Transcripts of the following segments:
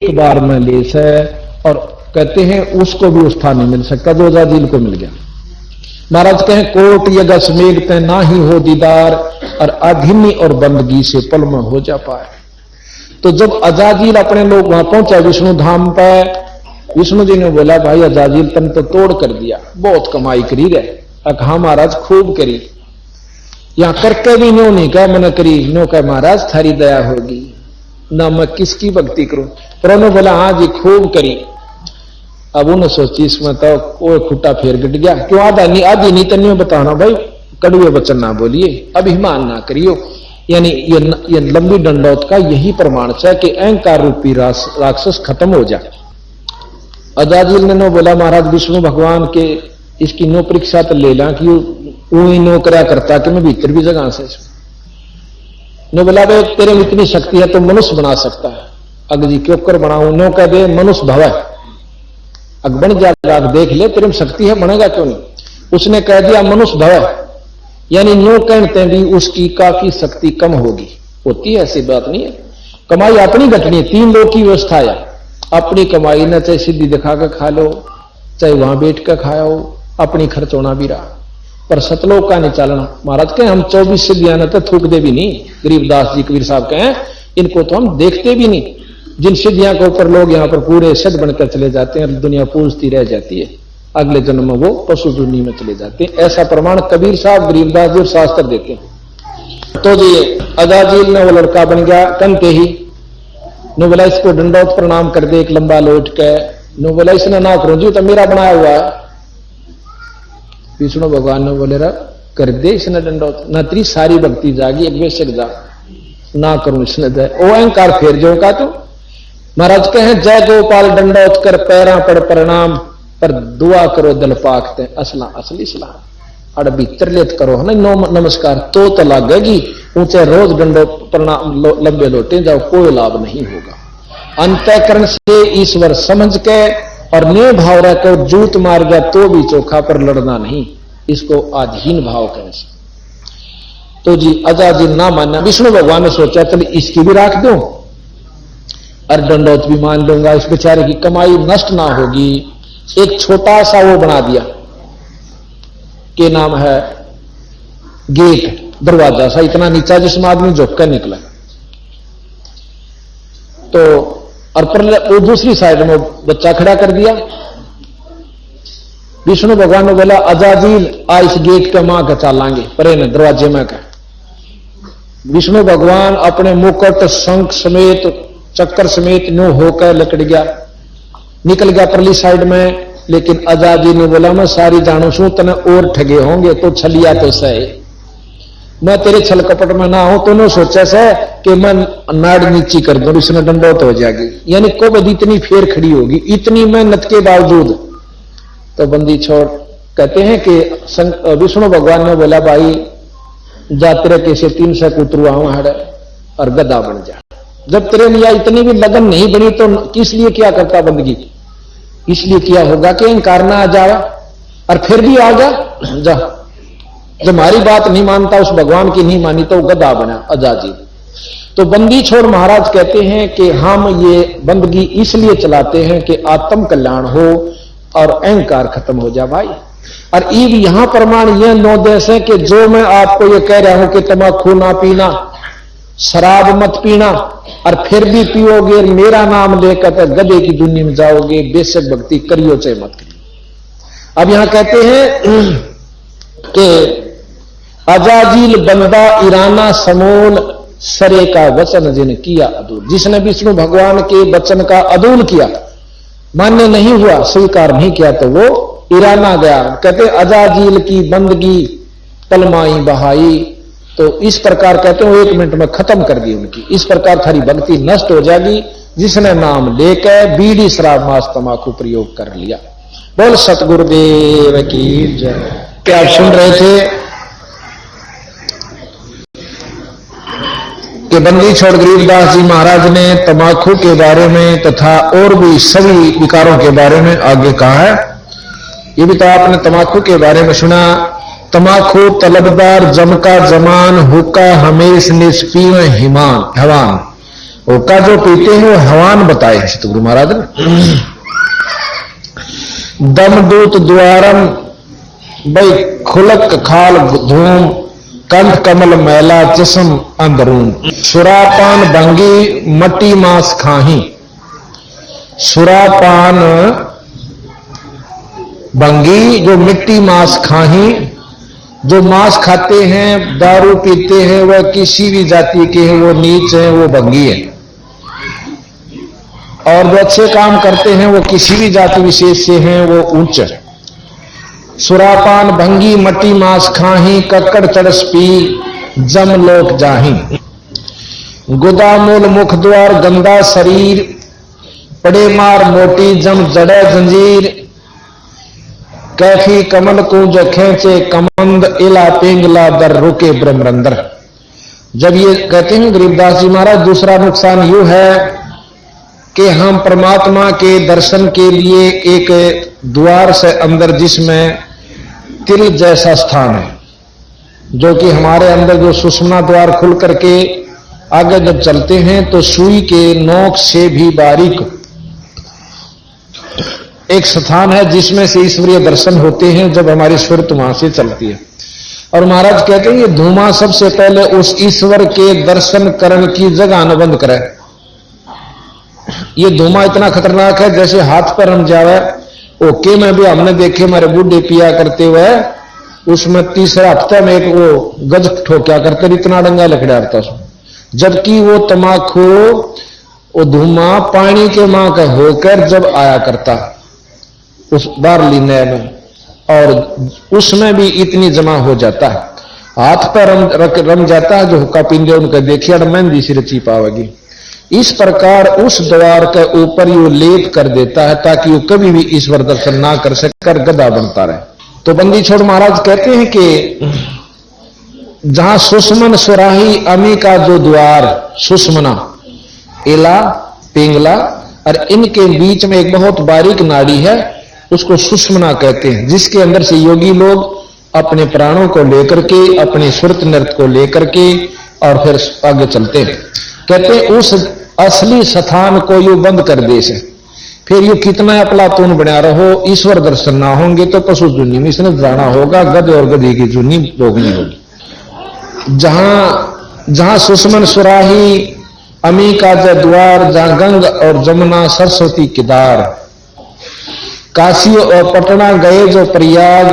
एक बार में ले से, और कहते हैं उसको भी उस स्थान नहीं मिल सकता जो अजाजील को मिल गया। महाराज कहें कोट यज्ञ समेटते ना ही हो दीदार, और अधीनी और बंदगी से पल में हो जा पाए। तो जब अजाजील अपने लोग वहां पहुंचा विष्णु धाम पर, विष्णु जी ने बोला भाई अजाजील तन तो तोड़ कर दिया, बहुत कमाई करी रहे। कहा महाराज खूब करी, यहां करके भी नो नहीं कहा मन करी, नो कह महाराज थारी दया होगी ना, मैं किसकी भक्ति करूं। पर उन्होंने बोला हाँ जी खूब करी। अब उन्होंने सोची इसमें तो वो खुट्टा फेर गिट गया, क्यों आधी नहीं तनियो बताना भाई, कड़वे वचन ना बोलिए, अभिमान ना करियो। यानी ये लंबी दंडौत का यही प्रमाण है कि अहंकार रूपी राक्षस खत्म हो जाए। अजाजील ने नो बोला महाराज विष्णु भगवान के इसकी नो परीक्षा तो ले ला कि वो नो करा करता कि मैं भीतर भी जगह से नो बोला भाई तेरे में इतनी शक्ति है तो मनुष्य बना सकता है। अग जी क्यों कर बनाऊं, नो कह दे मनुष्य भव है, अग बन जाएगा, देख ले तेरे में शक्ति है बनेगा क्यों नहीं। उसने कह दिया मनुष्य भव है, यानी नो कहते भी उसकी काफी शक्ति कम होगी, होती है ऐसी बात नहीं है। कमाई अपनी घटनी है, 3 लोग की व्यवस्था है, अपनी कमाई न चाहे सिद्धि दिखा कर खा लो, चाहे वहां बैठ कर खाओ, अपनी खर्च होना भी रहा, पर सतलोक का नहीं चलना। महाराज कहें हम 24 सिद्धियां न तो थूक दे भी नहीं, गरीबदास जी कबीर साहब कहें इनको तो हम देखते भी नहीं। जिन सिद्धियां के ऊपर लोग यहां पर पूरे सिद्ध बनकर चले जाते हैं, दुनिया पूजती रह जाती है, अगले जन्म में वो पशु दुनिया में चले जाते हैं, ऐसा प्रमाण कबीर साहब गरीबदास जी और शास्त्र देते हैं। तो जी अजाजील ने वो लड़का बन गया, कनते ही नो बोला इसको दंडौत प्रणाम कर दे, एक लंबा लौट के नो बोला इसने ना करो जी तो मेरा बनाया हुआ है। विष्णु भगवान ने बोले रहा कर दे इसने दंडौत, न तेरी सारी भक्ति जागी, एक बेशक जा ना करूं इसने दे, ओ अहंकार फेर जो का तू। महाराज कहे जय गोपाल दंडौत कर पैरा पड़ प्रणाम, पर दुआ करो दल पाकते असला असली सलाह। अड़ भीतर लेत करो है ना नमस्कार तो लगेगी, ऊंचे रोज दंडौत प्रणाम लंबे लोटे जाओ कोई लाभ नहीं होगा। अंतःकरण से ईश्वर समझ के और ने भाव रहकर जूत मार गया तो भी चोखा, पर लड़ना नहीं, इसको आधीन भाव कहें। तो जी अजाजील ना मानना, विष्णु भगवान ने सोचा चल इसकी भी राख दो और दंडौत भी मान लूंगा, इस बेचारे की कमाई नष्ट ना होगी। एक छोटा सा वो बना दिया के नाम है गेट, दरवाजा सा इतना नीचा जिसमें आदमी झुक कर निकला। तो और पर दूसरी साइड में बच्चा खड़ा कर दिया। विष्णु भगवान ने बोला अजाजील आ इस गेट के मां का चालांगे परे न दरवाजे में का। विष्णु भगवान अपने मुकुट शंख समेत चक्कर समेत नो होकर लकड़ गया, निकल गया परली साइड में। लेकिन अजाजील ने बोला मैं सारी जानू सू तने और ठगे होंगे तो छलिया तो सही, मैं तेरे छल कपट में ना हूं। तो ने सोचा से कि मैं नाड़ नीची कर दूं, इसने दंडौत हो जाएगी, यानी को बदी इतनी फेर खड़ी होगी, इतनी मेहनत के बावजूद। तो बंदी छोड़ कहते हैं कि विष्णु भगवान ने बोला भाई जा तेरे कैसे 300 कुतरू आऊं हड़ और गदा बन जा। जब तेरे लिए इतनी भी लगन नहीं बनी तो किस लिए क्या करता बंदगी, इसलिए किया होगा कि अहंकार ना आ जावा, और फिर भी आ गया जा। जब हमारी बात नहीं मानता उस भगवान की नहीं मानी तो गधा बना अजाजील। तो बंदी छोड़ महाराज कहते हैं कि हम ये बंदगी इसलिए चलाते हैं कि आत्म कल्याण हो और अहंकार खत्म हो जाए भाई। और ईब यहां प्रमाण यह 9 देश है कि जो मैं आपको ये कह रहा हूं कि तम्बाकू ना पीना, शराब मत पीना, और फिर भी पियोगे मेरा नाम लेकर तो गधे की दुनिया में जाओगे, बेशक भक्ति करियो चाहे मत करियो। अब यहां कहते हैं कि अजाजील बंदा ईराना समूल सरे का वचन जिन किया अदूल, जिसने विष्णु भगवान के वचन का अदूल किया, मान्य नहीं हुआ, स्वीकार नहीं किया, तो वो ईराना गया। कहते अजाजील की बंदगी पलमाई बहाई, तो इस प्रकार कहते हैं 1 मिनट में खत्म कर दी उनकी। इस प्रकार थारी भक्ति नष्ट हो जाएगी जिसने नाम लेकर बीड़ी शराब मांस तमाकू प्रयोग कर लिया। बोल सतगुरुदेव की जय। क्या आप सुन रहे थे कि बंदी छोड़ गरीबदास जी महाराज ने तमाकू के बारे में तथा और भी सभी विकारों के बारे में आगे कहा है। ये भी तो आपने तमाकू के बारे में सुना, तमाकू तलबदार जमका जमान हुक्का हमेश निष्पीण हिमान हवान, ओका जो पीते हैं वो हवान बताए सतगुरु महाराज ने। दमदूत द्वारम भाई खुलक खाल धूम कंठ कमल मैला जिस्म अंदरून। सुरापान भंगी मट्टी मांस खाही। सुरापान भंगी जो मिट्टी मांस खाही, जो मांस खाते हैं दारू पीते हैं वह किसी भी जाति के हैं, वो नीच हैं, वो भंगी है। और जो अच्छे काम करते हैं वो किसी भी जाति विशेष से हैं, वो उच्च। सुरापान भंगी मट्टी मांस खाही, कक्कड़ चरस पी जम लोक जाही। गुदामूल मुख द्वार गंदा शरीर, पड़े मार मोटी जम जड़े जंजीर। कैफी कमल को जो खेचे कमंद, इला पिंगला दर रुके ब्रह्मरंदर। जब ये कहते हैं गरीबदास जी महाराज, दूसरा नुकसान यू है कि हम परमात्मा के दर्शन के लिए एक द्वार से अंदर, जिसमें तिल जैसा स्थान है, जो कि हमारे अंदर जो सुषुम्ना द्वार खुल करके आगे जब चलते हैं तो सुई के नोक से भी बारीक एक स्थान है, जिसमें से ईश्वरीय दर्शन होते हैं जब हमारी सुरत वहां से चलती है। और महाराज कहते हैं ये धूमा सबसे पहले उस ईश्वर के दर्शन करने की जगह अनुबंध करे। ये धूमा इतना खतरनाक है, जैसे हाथ पर हम जावे ओके में भी हमने देखे हमारे बूढ़े पिया करते हुए, उसमें तीसरा हफ्ते में एक वो गज ठोक्या करते, इतना डंगा लकड़ाता उसमें। जबकि वो तमाकू वो धुआं पानी के मां का होकर जब आया करता उस बारली नहर में, और उसमें भी इतनी जमा हो जाता है, हाथ पर रम जाता है। जो हुक्का पींदे उनका देखिए मेहंदी सी रची पावेगी। इस प्रकार उस द्वार के ऊपर यो लेप कर देता है ताकि वो कभी भी ईश्वर दर्शन ना कर सकर गधा बनता रहे। तो बंदी छोड़ महाराज कहते हैं कि जहां सुषमन सुराही अमी का जो द्वार, सुषमना इला पिंगला और इनके बीच में एक बहुत बारीक नाड़ी है, उसको सुषमना कहते हैं, जिसके अंदर से योगी लोग अपने प्राणों को लेकर के, अपने सुरत नृत्य को लेकर के और फिर आगे चलते हैं। कहते हैं उस असली स्थान को यू बंद कर दे से, फिर यू कितना अपलातून बना रहो, ईश्वर दर्शन ना होंगे तो पशु जुनी में इसने जाना होगा, गध और गधी की जुनी भोगनी होगी। जहां सुषमन सुराही अमी का द्वार, जहां गंग और जमुना सरस्वती किदार, काशी और पटना गए जो प्रयाग,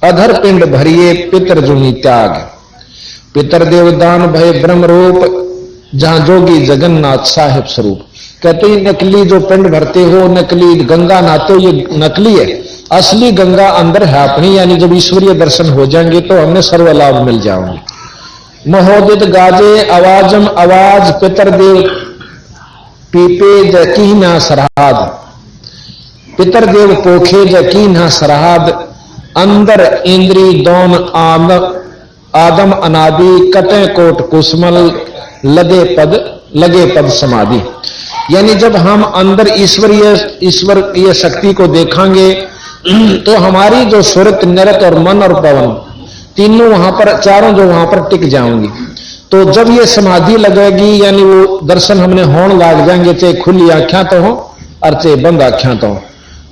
अधर पिंड भरिए पितर जुनी त्याग। पितर देवदान भय ब्रह्म रूप, जहां जोगी जगन्नाथ साहिब स्वरूप। कहते हैं नकली जो पिंड भरते हो, नकली गंगा नहाते हो, ये नकली है, असली गंगा अंदर है अपनी, यानी जब ईश्वरीय दर्शन हो जाएंगे तो हमें सर्व लाभ मिल जाएंगे। महोदित गाजे आवाजम आवाज, पितर देव पीपे जकीना सरहाद। पितर देव पोखे जकीना सरहाद, अंदर इंद्री दौन आदम अनादि, कटे कोट कुसमल लगे पद समाधि। यानी जब हम अंदर ईश्वरीय शक्ति को देखेंगे तो हमारी जो सुरत नृत्य और मन और पवन तीनों वहां पर, चारों जो वहां पर टिक जाएंगी। तो जब ये समाधि लगेगी, यानी वो दर्शन हमने होने लग जाएंगे, चाहे खुली आंखें तो हो और चाहे बंद आंखें तो हो।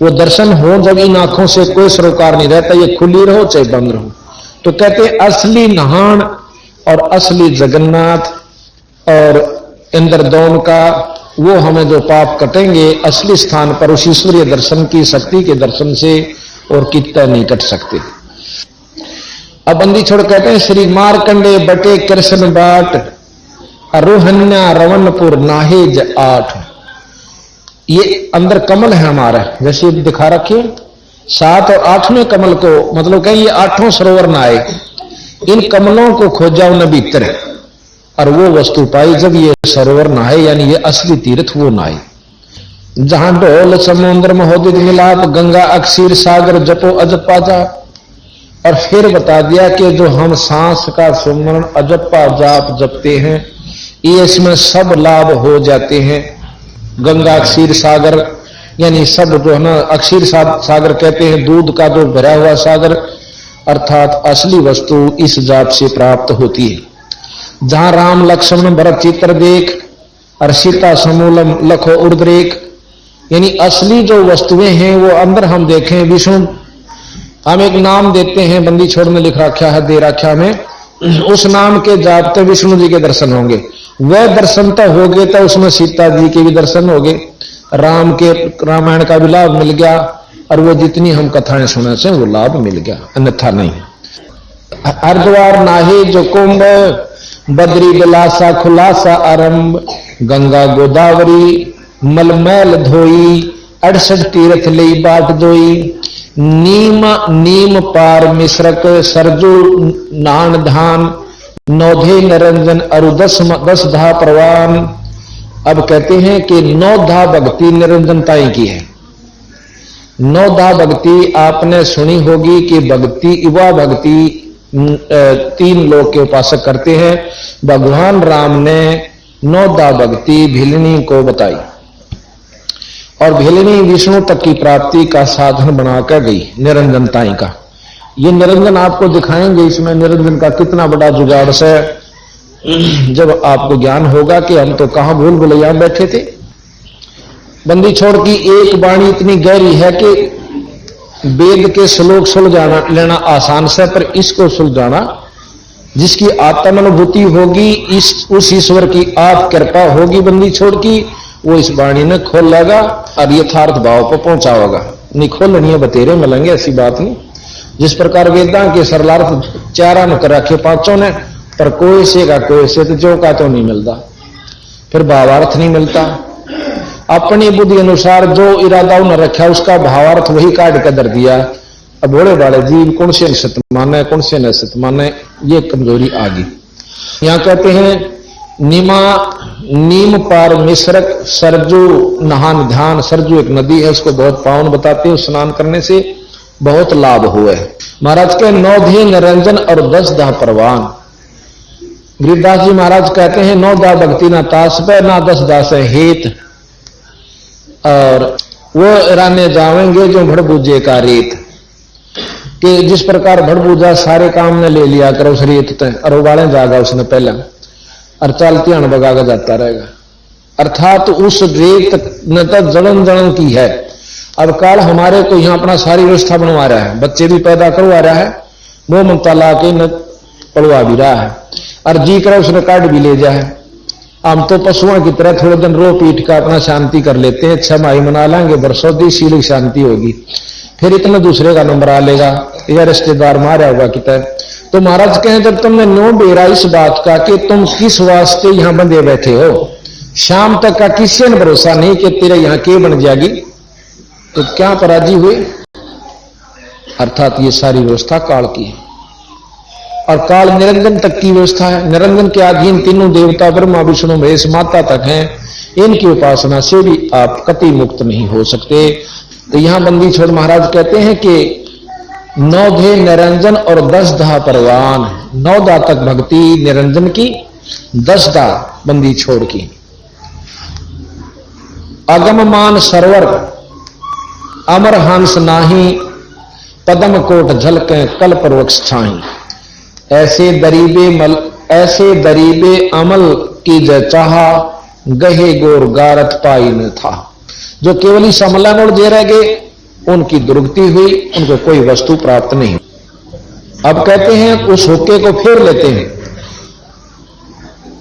वो दर्शन हो जब इन आंखों से कोई सरोकार नहीं रहता, ये खुली रहो चाहे बंद रहो। तो कहते असली नहान और असली जगन्नाथ और इंद्रदौन का, वो हमें जो पाप कटेंगे असली स्थान पर उस ईश्वरीय दर्शन की शक्ति के दर्शन से, और कितना नहीं कट सकते। अब बंदी छोड़ कहते हैं श्री मारकंडे बटे कृष्ण बाट, रोहन्या रवनपुर नाहेज 8। ये अंदर कमल है हमारा, जैसे दिखा रखिए 7 और 8वें कमल को, मतलब कहीं ये 8वां सरोवर ना आए, इन कमलों को खोजा उन भीतर और वो वस्तु पाई जब ये सरोवर नहाए, यानी ये असली तीर्थ वो नहाए। जहां ढोल समुद्र महोदित मिलाप, गंगा अक्षीर सागर जपो अजपा जा। और फिर बता दिया कि जो हम सांस का सुमरण अजपा जाप जपते हैं, ये इसमें सब लाभ हो जाते हैं। गंगा अक्षीर सागर यानी सब जो है ना, अक्षीर सागर कहते हैं दूध का जो भरा हुआ सागर, अर्थात असली वस्तु इस जाप से प्राप्त होती है। जहां राम लक्ष्मण भरत चित्र देख, और सीता समूलम लखो उर्द्रेक, यानी असली जो वस्तुएं हैं वो अंदर हम देखें विष्णु, हम एक नाम देते हैं, बंदी छोड़ में लिख रखा है, दे रखा में, उस नाम के जापते विष्णु जी के दर्शन होंगे। वह दर्शन तो हो गए तो उसमें सीता जी के भी दर्शन हो गए, राम के रामायण का भी लाभ मिल गया, और वो जितनी हम कथाएं सुने से वो लाभ मिल गया, अन्यथा नहीं। हरिद्वार नाहे जो कुंभ, बद्री बिलासा खुलासा आरंभ, गंगा गोदावरी मलमैल धोई, 68 तीर्थ ले बाट दोई, नीम नीम पार मिश्रक सरजू नान धान, नौधे निरंजन अरु 10 धा प्रवान। अब कहते हैं कि 9 धा भक्ति निरंजनताएं की है। 9 धा भक्ति आपने सुनी होगी कि भक्ति वह भक्ति 3 लोक के उपासक करते हैं। भगवान राम ने 9 धा भक्ति भिलनी को बताई, और भिलनी विष्णु तक की प्राप्ति का साधन बनाकर गई निरंजनताई का। ये निरंजन आपको दिखाएंगे, इसमें निरंजन का कितना बड़ा जुगाड़ से, जब आपको ज्ञान होगा कि हम तो कहां भूल भुलैया बैठे थे। बंदी छोड़ की एक वाणी इतनी गहरी है कि वेद के श्लोक सुलझाना लेना आसान से, पर इसको सुलझाना, जिसकी आत्मानुभूति होगी, उस ईश्वर की आप कृपा होगी बंदी छोड़ की, वो इस वाणी ने खोल लेगा और यथार्थ भाव पर पहुंचाओगा। नहीं खोलनी है बतेरे मिलेंगे, ऐसी बात नहीं। जिस प्रकार वेदांत के सरलार्थ 4 न कर रखे 5 ने, पर कोई से का कोई से तो जो का तो नहीं मिलता, फिर भावार्थ नहीं मिलता। अपनी बुद्धि अनुसार जो इरादा न रखा उसका भावार्थ वही काट कर दर दिया। अब भोले भाले जीव कौन से सत्य माने कौन से न सत्य माने, ये कमजोरी आ गई। यहां कहते हैं नीम पार मिश्रक सरजू नहान ध्यान। सरजू एक नदी है, उसको बहुत पावन बताते हैं, स्नान करने से बहुत लाभ हुए। महाराज के 9 धी निरंजन और 10 धा परवान। गिरिदास जी महाराज कहते हैं 9 धा भक्ति ना तास पे ना 10 धा से हेत, और वो राने जावेंगे जो भड़बूजे का रेत, कि जिस प्रकार भड़बूजा सारे काम ने ले लिया कर उस रेत तय, और उबाले जागा उसने पहले, और चलती हण बगा जाता रहेगा। अर्थात उस रेत न तो जलन जलन की है। अब काल हमारे को यहां अपना सारी व्यवस्था बनवा रहा है, बच्चे भी पैदा करवा रहा है, वो ममता ला के न पड़वा भी रहा है, और जी कर उसने काट भी ले जाए। हम तो पशुओं की तरह थोड़े दिन रो पीट का अपना शांति कर लेते हैं, 6 माही मना लेंगे, बरसों शील शांति होगी, फिर इतना दूसरे का नंबर आ लेगा, या रिश्तेदार मारा होगा कितना। तो महाराज कहें जब तुमने नो बेरा इस बात का कि तुम किस वास्ते यहां बंधे बैठे हो, शाम तक का किसी ने भरोसा नहीं कि तेरे यहां के बन जाएगी, तो क्या पराजी हुए। अर्थात ये सारी व्यवस्था काल की है, और काल निरंजन तक की व्यवस्था है। निरंजन के अधीन तीनों देवता ब्रह्मा विष्णु महेश माता तक हैं, इनकी उपासना से भी आप कति मुक्त नहीं हो सकते। तो यहां बंदी छोड़ महाराज कहते हैं कि 9 धी निरंजन और 10 धा परवान। 9 धा तक भक्ति निरंजन की, 10 धा बंदी छोड़ की। अगम मान सरवर अमर हंस नाही, पदम कोट झलके कल्प वृक्ष छाई। ऐसे दरीबे अमल की जय चाहा, गहे गोर गारत पाई न था। जो केवल ही समलन और जे रह गए, उनकी दुर्गति हुई, उनको कोई वस्तु प्राप्त नहीं। अब कहते हैं उस हुक्के को फेर लेते हैं,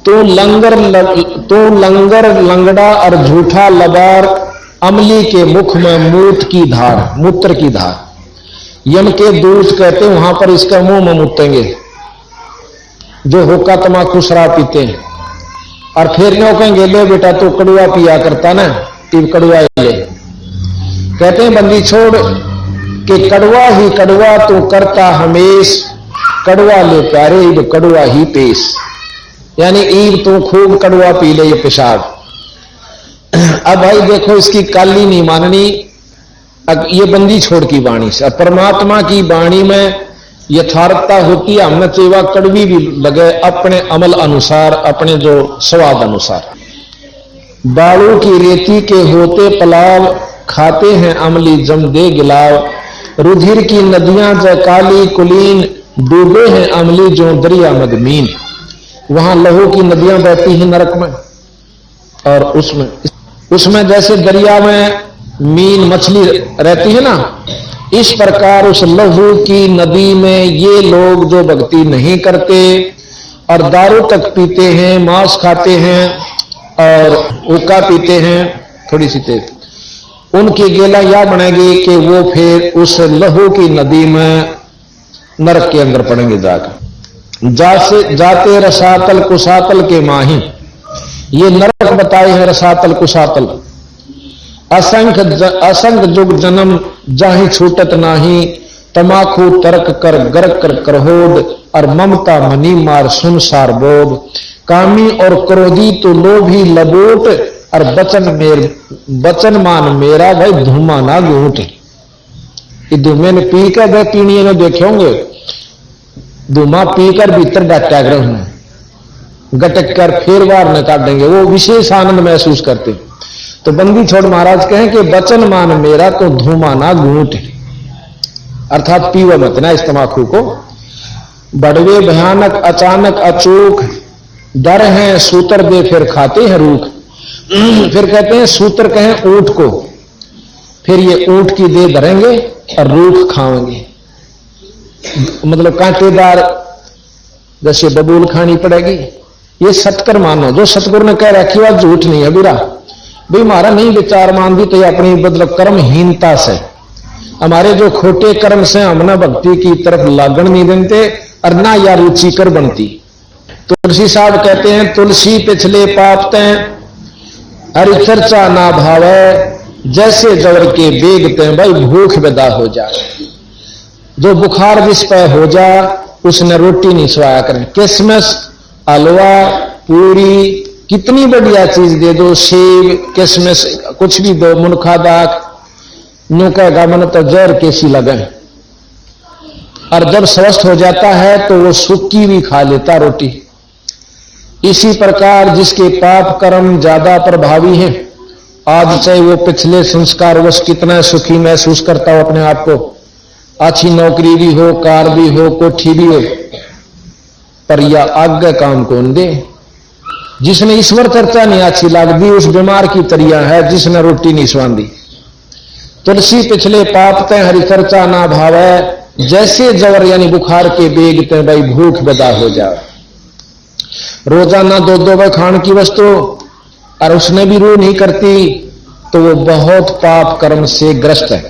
तो लंगर लंगड़ा और झूठा लबार, अमली के मुख में मूत्र की धार। यम के दूत कहते हैं वहां पर इसका मुंह में मुतेंगे जो हुक्का तमाकू शराब पीते हैं, और फिर नो कहेंगे ले बेटा तो कड़ुआ पिया करता ना, तीन कड़ुआ ले। कहते हैं बंदी छोड़ कि कड़वा ही कड़वा तू करता हमेश, कड़वा ले प्यारे ईब कड़वा ही पेश। यानी ईब तू खूब कड़वा पी ले ये पेशाब। अब भाई देखो इसकी काली नहीं माननी, ये बंदी छोड़ की वाणी से। परमात्मा की वाणी में यथार्थता होती है, हमने सेवा कड़वी भी लगे अपने अमल अनुसार, अपने जो स्वाद अनुसार। बालू की रेती के होते पलाव, खाते हैं अमली जम दे गिलाव। रुधिर की नदियां जो काली कुलीन, डूबे हैं अमली जो दरिया मदमीन। वहां लहू की नदियां बहती हैं नरक में, और उसमें जैसे दरिया में मीन मछली रहती है ना, इस प्रकार उस लहू की नदी में ये लोग जो भक्ति नहीं करते और दारू तक पीते हैं, मांस खाते हैं और हुक्का पीते हैं थोड़ी सी तेज, उनकी गेला यह बनेगी कि वो फिर उस लहू की नदी में नरक के अंदर पड़ेंगे जाकर। जाते रसातल कुसातल के माही, ये नरक बताए हैं रसातल कुसातल। असंख्य जुग जन्म जाहि छूटत नाही, तमाकू तर्क कर गर्क कर करहोद, और ममता मनी मार सुनसार बोध। कामी और क्रोधी तो लोभी लबोट, और बचन मान मेरा भाई धूमा ना घूट। धूमे ने पी कर वह पीणिए में देखे होंगे, धूमा पीकर भीतर डाटा गटक कर फिर बार न काटेंगे, वो विशेष आनंद महसूस करते। तो बंदी छोड़ महाराज कहें कि बचन मान मेरा तो धूमा ना घूट, अर्थात पीवा मत ना इस तमाकू को। बड़वे भयानक अचानक अचूक, डर है सूतर दे फिर खाते हैं रूख। फिर कहते हैं सूतर कहें ऊंट को, फिर ये ऊंट की दे धरेंगे और रूख खाएंगे, मतलब कांटेदार जैसे बबूल खानी पड़ेगी। ये सत्कर मानो, जो सतगुरु ने कह रखी बात झूठ नहीं है बीरा भाई, हमारा नहीं विचार मान दी तो ये अपनी मतलब कर्महीनता से, हमारे जो खोटे कर्म से हमने भक्ति की तरफ लागण नहीं देते और ना या रुचिकर बनती। तुलसी साहब कहते हैं तुलसी पिछले पाप तय हरि चर्चा ना भावे, जैसे जवर के बेगते भाई भूख विदा हो जाए। जो बुखार जिस पर हो जा उसने रोटी नहीं स्वाया करें, किसमिस हलवा पूरी कितनी बढ़िया चीज दे दो, सेब किसमिस कुछ भी दो, मुनखा दाक नो कहेगा मन तो जहर कैसी लगे। और जब स्वस्थ हो जाता है तो वो सूखी भी खा लेता रोटी। इसी प्रकार जिसके पाप कर्म ज्यादा प्रभावी हैं, आज चाहे वो पिछले संस्कार वश कितना सुखी महसूस करता हो अपने आप को, अच्छी नौकरी भी हो, कार भी हो, कोठी भी हो, पर यह आगे काम कौन दे। जिसने ईश्वर चर्चा नहीं अच्छी लगती उस बीमार की तरिया है जिसने रोटी नहीं स्वांदी। तुलसी पिछले पाप तय हरि चर्चा ना भावे, जैसे जवर यानी बुखार के बेग तय भाई भूख बदा हो जाए। रोजाना दो बार खान की वस्तु और उसने भी रूह नहीं करती तो वो बहुत पाप कर्म से ग्रस्त है,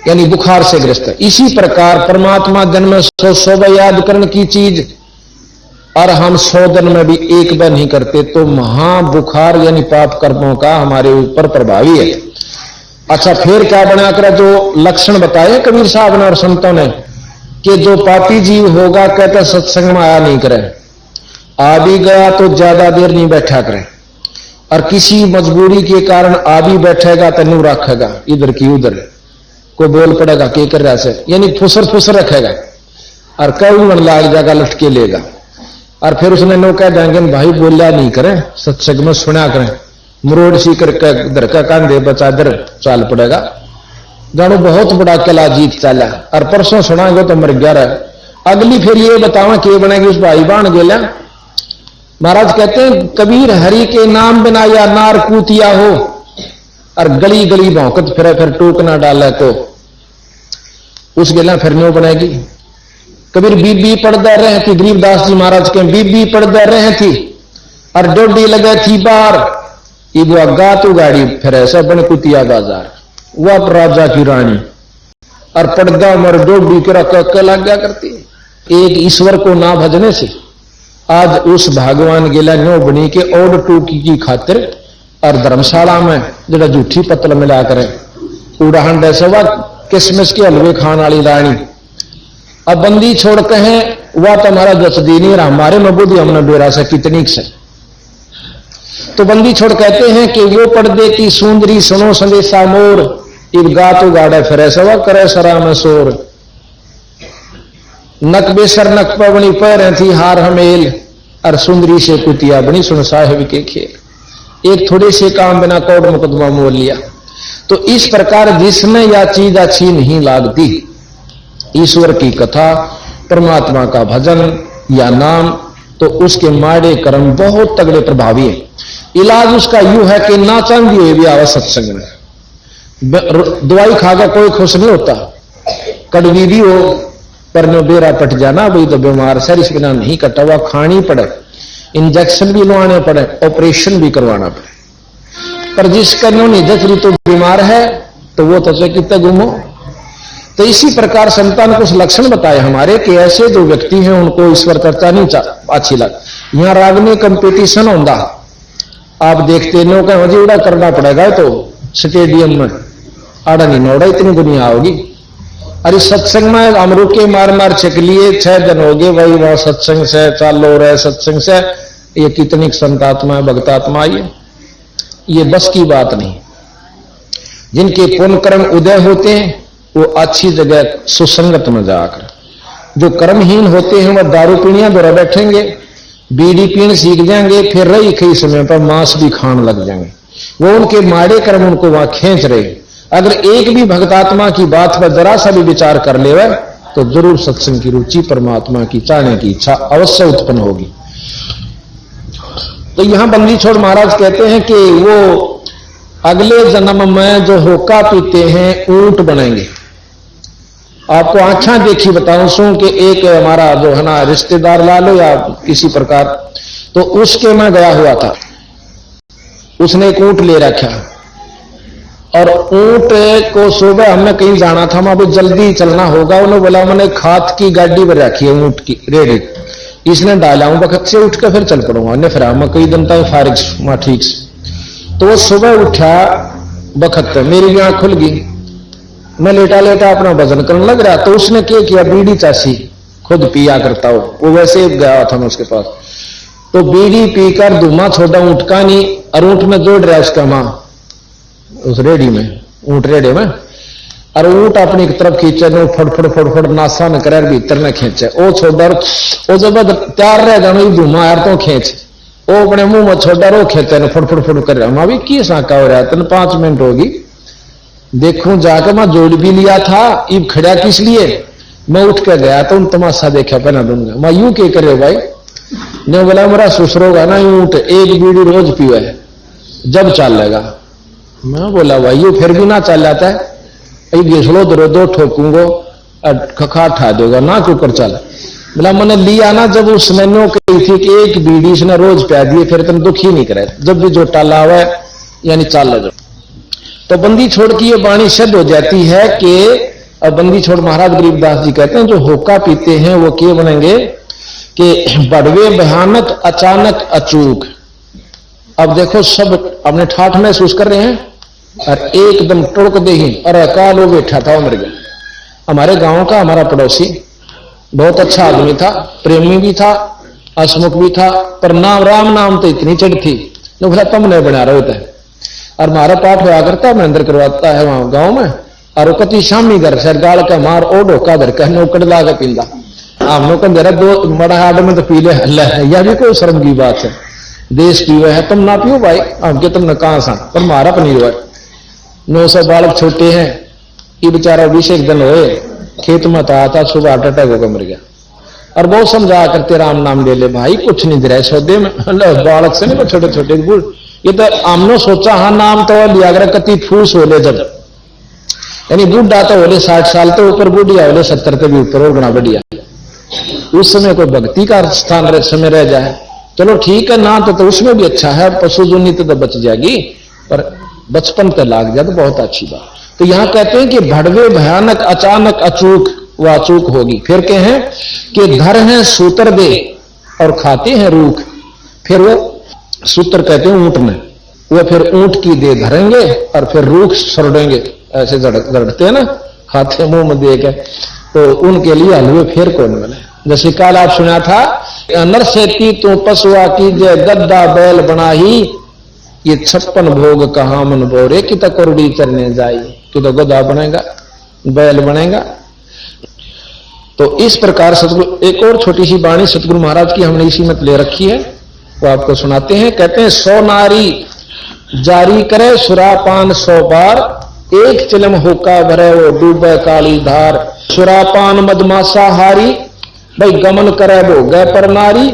यानी बुखार से ग्रस्त है। इसी प्रकार परमात्मा दिन में 100 बार याद करने की चीज और हम 100 दिन में भी एक बार नहीं करते तो महाबुखार यानी पाप कर्मों का हमारे ऊपर प्रभावी है। अच्छा, फिर क्या बनाकर जो लक्षण बताए कबीर साहब ने और संतों ने कि जो पापी जीव होगा कहते सत्संग में आया नहीं करे, आ भी गया तो ज्यादा देर नहीं बैठा करे, और किसी मजबूरी के कारण आ भी बैठेगा तो नू रखेगा इधर की उधर, कोई बोल पड़ेगा के कर रहा से, यानी फुसर रखेगा और कई मन लाग जाएगा लटके लेगा। और फिर उसने नो कह देंगे भाई बोलिया नहीं करें, सत्संग में सुना करें, मरोड़ सी करके इधर का कांधे बचा इधर चाल पड़ेगा, जानो बहुत बड़ा किला जीत चाला और परसों सुनाएंगे तो मर गया रहा। अगली फिर ये बतावा कि बनेगी उस भाई बाण गेला। महाराज कहते हैं कबीर हरि के नाम बिना या नार कूतिया हो और गली गली भौंकत फिर टोक ना डाले तो उस गेला फिर नो बनेगी। कबीर बीबी पड़दा रहे थी, गरीबदास जी महाराज के बीबी पड़दा रहे थी और डोडी लगे थी बार, इबो अगा तो गाड़ी फिर ऐसा बन कुतिया बाजार, वह राजा की रानी और पड़दा मर डोडी के रख लग गया करती। एक ईश्वर को ना भजने से आज उस भगवान गेला नो बनी के और टूकी की खातिर और धर्मशाला में जरा झूठी पत्तल मिला करें उड़ान ऐसे वह किसमिस के हलवे खान वाली रानी। अब बंदी छोड़ कहें वह तुम्हारा जसदी नहीं रहा, हमारे में बुद्धि हमने बेरा से कितनी से। तो बंदी छोड़ कहते हैं कि वो पर्दे की सुंदरी सुनो संदेशा मोर, इब गा तो गाड़े फिर सवा करे सरा में शोर। नक बेसर नक पवनी पैर थी हार हमेल और सुंदरी से कुतिया बनी सुन साहिब के खेल। एक थोड़े से काम बिना कोर्ट मुकदमा मोल लिया। तो इस प्रकार जिसने या चीज अच्छी नहीं लागती, ईश्वर की कथा, परमात्मा का भजन या नाम, तो उसके माड़े कर्म बहुत तगड़े प्रभावी है। इलाज उसका यूं है कि ना चांदी हुई भी आवा सत्संग में। दवाई खाकर कोई खुश नहीं होता, कड़वी भी हो पर न बेरा पट जाना, भाई तो बीमार सर इस बिना नहीं कटा हुआ, खानी पड़े, इंजेक्शन भी लवाने पड़े, ऑपरेशन भी करवाना पड़े। पर जिसका नहीं जचरी तो बीमार है तो वो तो कितना गुमो। तो इसी प्रकार संतान कुछ लक्षण बताए हमारे कि ऐसे जो व्यक्ति हैं उनको ईश्वर चर्चा नहीं अच्छी लग। यहां राग में कंपटीशन होता, आप देखते नो का उड़ा करना पड़ेगा तो स्टेडियम में आड़ा नहीं नोड़ा इतनी दुनिया होगी। अरे सत्संग में हम रुके मार मार चक लिए 6 दिन हो गए भाई, वहां सत्संग से चालू हो रहा है, सत्संग से ये कितनी संतात्मा भक्तात्मा ये बस की बात नहीं। जिनके पुण्य कर्म उदय होते हैं वो अच्छी जगह सुसंगत में जाकर, जो कर्महीन होते हैं वह दारू पीणियां द्वारा बैठेंगे, बीड़ी पीण सीख जाएंगे, फिर रही कई समय पर मांस भी खान लग जाएंगे। वो उनके माड़े कर्म उनको वहां खींच रहे। अगर एक भी भक्तात्मा की बात पर जरा सा भी विचार कर ले तो जरूर सत्संग की रुचि, परमात्मा की चाहने की इच्छा अवश्य उत्पन्न होगी। तो यहां बंदी छोड़ महाराज कहते हैं कि वो अगले जन्म में जो होका पीते हैं ऊंट बनेंगे। आपको आंखें देखी बताऊं सू कि एक हमारा जो है ना रिश्तेदार ला लो या किसी प्रकार, तो उसके मैं गया हुआ था, उसने एक ऊंट ले रखा और ऊंट को सुबह हमने कहीं जाना था, वहां भी जल्दी चलना होगा। उन्होंने बोला मैंने खाद की गाड़ी पर रखी है ऊंट की रेडी, इसने डाला हूं वक्त से उठ कर फिर चल पड़ूंगा, फिर मैं कई दिन तक फारिग वहां ठीक से। तो वो सुबह उठा बखत मेरी भी आंख खुल गई, मैं लेटा लेटा अपना वजन करने लग रहा। तो उसने क्या किया, बीड़ी चासी खुद पिया करता हो, वो वैसे गया था मैं उसके पास, तो बीड़ी पीकर धुआं छोड़ा ऊंट का नहीं, और ऊंट में जोड़ रहा उसका मां उस रेडी में, ऊंट रेडे में, और ऊंट अपनी एक तरफ खींचे न फड़फड़ नासा न करे भीतर न खींचे, वो छोड़ा वो जब तैयार रह जाना धुआं यार तो खींच, वो अपने मुंह में छोड़ा रो खींचे न फड़ कर रहा। मां भी की साका हो रहा है, 5 मिनट होगी देखूं जाकर मैं जोड़ भी लिया था, इब खड़ा किस लिए। मैं उठ के गया तो उन तमाशा देखा पहना दूंगा, मैं यूं के करे भाई ने बोला मेरा ससुरोगा ना ऊंट एक बीड़ी रोज पीवे है जब चलेगा। मैं बोला भाई ये फिर भी ना चल जाता है, घिसड़ो दो 2 ठोकूंगो खखा ठा देगा ना के ऊपर चल। बोला मैंने लिया ना जब उस मैंने कही थी कि एक बीड़ी इसने रोज प्या दिए, फिर तुम दुखी नहीं करे जब भी जो टाला हुआ है यानी चाल ले। तो बंदी छोड़ की ये वाणी सिद्ध हो जाती है कि अब बंदी छोड़ महाराज गरीबदास जी कहते हैं जो होका पीते हैं वो क्या बनेंगे कि बड़वे भयानक अचानक अचूक। अब देखो सब अपने ठाठ महसूस कर रहे हैं और एकदम टुड़क दे ही, और अकाल वो बैठा था, वो मर गया। हमारे गांव का हमारा पड़ोसी बहुत अच्छा आदमी था, प्रेमी भी था, हसमुख भी था, पर नाम राम नाम तो इतनी चढ़ थी तो बोला तुम नहीं बना रहे होता है। और मारा पाठ हुआ करता मैं अंदर करवाता है वहां गांव में, और कति शामी घर से गाल का मार ओ ढोका धर कहने उकड़ ला के पींदा हमने को मेरा 2 बड़ा हाड में तो पी ले यह भी कोई शर्म की बात है, देश पीवे है तुम ना पियो भाई, हमके तुमने कहां सा, पर मारा पनीर हुआ 900 बालक छोटे हैं। ये बेचारा 20 एक दिन हुए खेत में था सुबह हार्ट अटैक होकर मर गया। और बहुत समझा करते राम नाम ले ले भाई कुछ नहीं दे रहा सौदे में, बालक से नहीं छोटे छोटे बूढ़, ये तो हमने सोचा हाँ नाम तो लिया कर कति फूस हो ले जब, यानी बूढ़ा तो होले 60 साल तो ऊपर, बूढ़िया होले 70 के भी ऊपर और बना बढ़िया। उस समय कोई भक्ति का स्थान समय रह जाए चलो ठीक है ना, तो उसमें भी अच्छा है, पशु जुनी तो बच जाएगी, पर बचपन पे लाग जाए तो बहुत अच्छी बात। तो यहां कहते हैं कि भड़वे भयानक अचानक अचूक वो अचूक होगी। फिर कहे हैं कि धर है सूत्र दे और खाते हैं रूख। फिर वो सूत्र कहते हैं ऊंट में, वो फिर ऊंट की दे धरेंगे और फिर रूख सड़ेंगे, ऐसे जड़ते हैं ना खाते मुंह में दे के, तो उनके लिए हलवे फिर कौन मिले। जैसे कल आप सुना था नर सेती तो पशुआ की जय गद्दा बैल बनाही, ये 56 भोग कहा मन बोरे कि तो कोरडी चरने जाई, कि तो गद्दा बनेगा बैल बनेगा। तो इस प्रकार सतगुरु एक और छोटी सी वाणी सतगुरु महाराज की हमने इसी में ले रखी है, वो आपको सुनाते हैं। कहते हैं 100 नारी जारी करे सुरापान 100 बार, एक चिलम होका भरे वो डूबे काली धार। सुरापान मदमासा हारी भाई गमन करे वो गए पर नारी,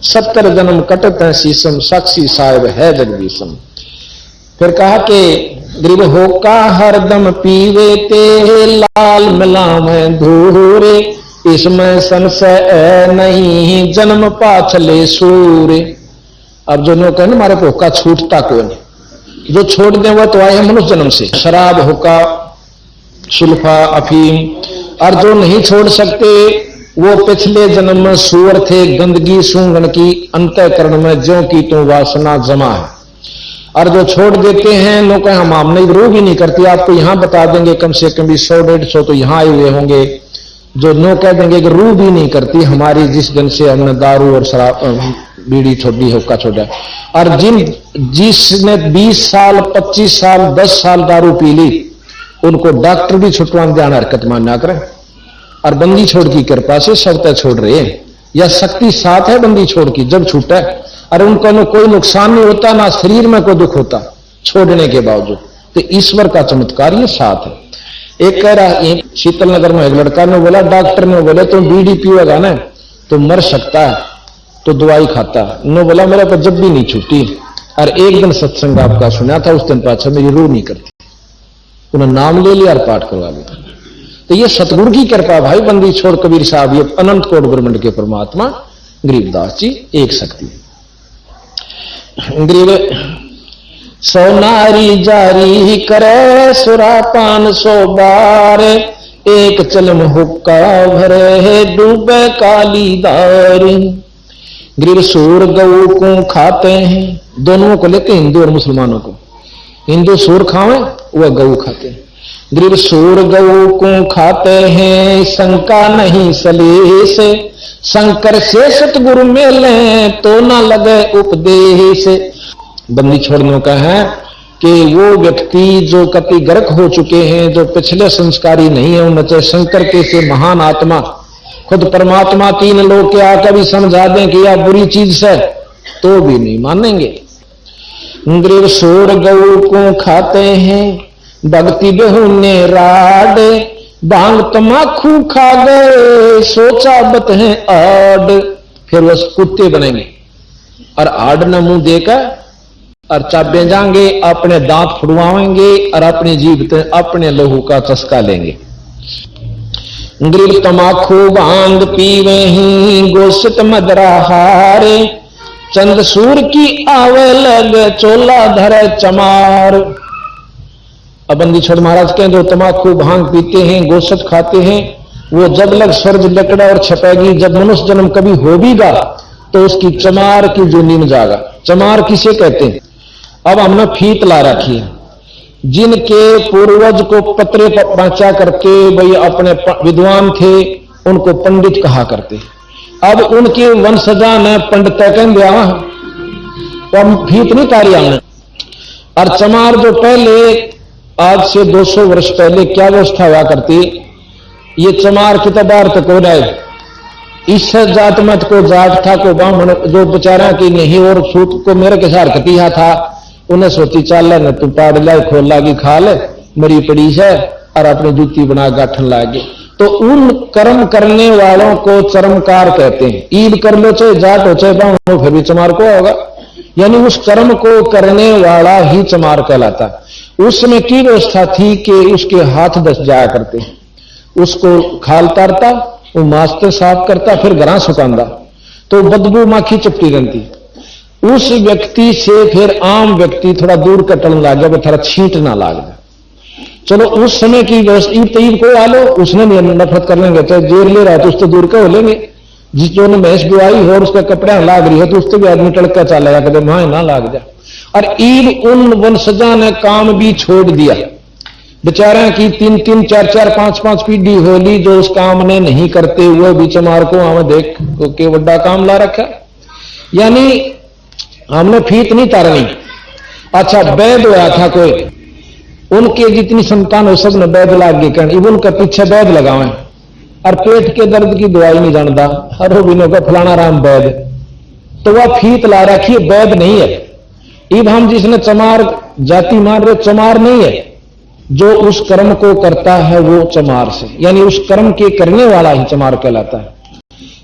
70 जन्म कटत है शीशम, साक्षी साहेब है जगदीशम। फिर कहा कि गरीब होका हरदम पीवे ते, लाल मिलावे धूरे, इसमें संशय नहीं जन्म पाछले सूरे। अब जो नो कहे हमारे को हुक्का छूटता कोई नहीं, जो छोड़ दे वो तो आए मनुष्य जन्म से, शराब, हुक्का, सुल्फा, अफीम। और जो नहीं छोड़ सकते वो पिछले जन्म में सूअर थे, गंदगी सूंघन की अंतःकरण में ज्यों की तो वासना जमा है। और जो छोड़ देते हैं लोग कहें हम आपने रू भी नहीं करती, आपको यहां बता देंगे कम से कम 100-150 तो यहां आए हुए होंगे जो नो कह देंगे कि रू भी नहीं करती हमारी, जिस दिन से हमने दारू और शराब बीड़ी छोड़ी, हुक्का छोड़ा। और जिसने 20 साल 25 साल 10 साल दारू पी ली उनको डॉक्टर भी छुटवाने ध्यान हरकत मान ना करें। और बंदी छोड़ की कृपा से सब तक छोड़ रहे हैं, या शक्ति साथ है बंदी छोड़ की जब छूटा, और उनको कोई नुकसान नहीं होता, ना शरीर में कोई दुख होता छोड़ने के बावजूद। तो ईश्वर का चमत्कार ये साथ है। एक कह रहा है शीतल नगर में एक लड़का ने बोला, डॉक्टर ने बोले तुम बीड़ी पिएगा ना तो मर सकता है, तो दवाई खाता। उन्होंने बोला मेरे को जब भी नहीं छूटी, और एक दिन सत्संग आपका सुना था, उस दिन पाछा मेरी रूह नहीं करती, उन्होंने नाम ले लिया और पाठ करवा लिया। तो ये सतगुरु की कृपा भाई, बंदी छोड़ कबीर साहब, ये अनंत कोट ब्रह्मांड के परमात्मा गरीबदास जी एक शक्ति। गरीब सोनारी जारी करे सुरापान 100 बार, एक चलम हुक्का भरे डूबे काली दार। गरीब सूर गऊ को खाते हैं, दोनों को लेते हिंदू और मुसलमानों को, हिंदू सूर खावे वह गऊ खाते हैं। गरीब सूर गऊ को खाते हैं शंका नहीं सलेश, शंकर से सतगुरु मिले तो ना लगे उपदेश। बंदी छोड़ने का है कि वो व्यक्ति जो कति गर्क हो चुके हैं, जो पिछले संस्कारी नहीं है, उनसे शंकर के से महान आत्मा खुद परमात्मा 3 लोग के आकर भी समझा दें कि यह बुरी चीज से, तो भी नहीं मानेंगे। गरीब सूर गऊ को खाते हैं भक्ति बेहुने राड, भांग तमाखू खा गए सोचा बत है आड। फिर वो कुत्ते बनेंगे और आड न मुंह देकर और चाबे जाएंगे, अपने दांत फुड़वाएंगे और अपनी जीभ अपने लहू का चस्का लेंगे। गरीब तमाखू भांग पीवे ही गोश्त मदरा हारे, चंद सूर की आवे लग चोला धरे चमार। अब बंदी छोड़ महाराज के जो तमाकू भांग पीते हैं, गोश्त खाते हैं, वो जब लग स्वर्ग लकड़ा और छपेगी, जब मनुष्य जन्म कभी होगीगा तो उसकी चमार की जूनी में जाएगा। चमार किसे कहते हैं? अब हमने फीत ला रखी है, जिनके पूर्वज को पत्रे पर पहुंचा करके भाई अपने विद्वान थे उनको पंडित कहा करते। अब उनके वंशजा ने पंडित कह दिया, तो हम फीत नहीं तारी हमने। और चमार जो पहले आज से 200 वर्ष पहले क्या व्यवस्था हुआ करती, ये चमार कितबार तक हो रहा है, इस जात मत को जाट था को ब्राह्मण जो बेचारा की नहीं और सूत को मेरे के साथ कटिया था, उन्हें सोची चाल न तू पाड़ ला खोल लागी खा ले मरी पड़ी है और अपनी जूती बना गाठन लागे। तो उन कर्म करने वालों को चरमकार कहते हैं। ईद कर लो चाहे जाट हो चाहे ब्राह्मण हो, फिर भी चमार को होगा, यानी उस कर्म को करने वाला ही चमार कहलाता। उस समय की व्यवस्था थी कि उसके हाथ दस जाया करते, उसको खाल तारता, वो मास्टर साफ करता, फिर घरा सुखांदा, तो बदबू माखी चपटी रहती। उस व्यक्ति से फिर आम व्यक्ति थोड़ा दूर कटन लग गया, थोड़ा छींट ना लाग जाए। चलो उस समय की व्यवस्था, ईद तईब को आलो उसने नफरत कर लेंगे, चाहे जेर ले रहा है तो उससे दूर का हो लेंगे। जिस जो ने भैंस दुआई हो और उसका कपड़ा लाग रही है तो उससे भी आदमी टड़का चलेगा, कदम वहां ना लाग जाए। और ईद उन वंशजा ने काम भी छोड़ दिया, बेचारा की 3-3, 4-4, 5-5 पीढ़ी होली जो उस काम ने नहीं करते हुए भी चमार को हमें देख के बड़ा काम ला रखा। यानी हमने फीत नहीं तारनी। अच्छा वैद हुआ था कोई, उनके जितनी संतान हो सब ने वैद लाग गए, कहने उनके पीछे वैद लगावे और पेट के दर्द की दवाई नहीं जानता, हर बिनो का फलाना राम वैद, तो वह फीत ला रखी है, वैद नहीं है। इब हम जिसने चमार जाति मान रहे, चमार नहीं है, जो उस कर्म को करता है वो चमार से, यानी उस कर्म के करने वाला ही चमार कहलाता है।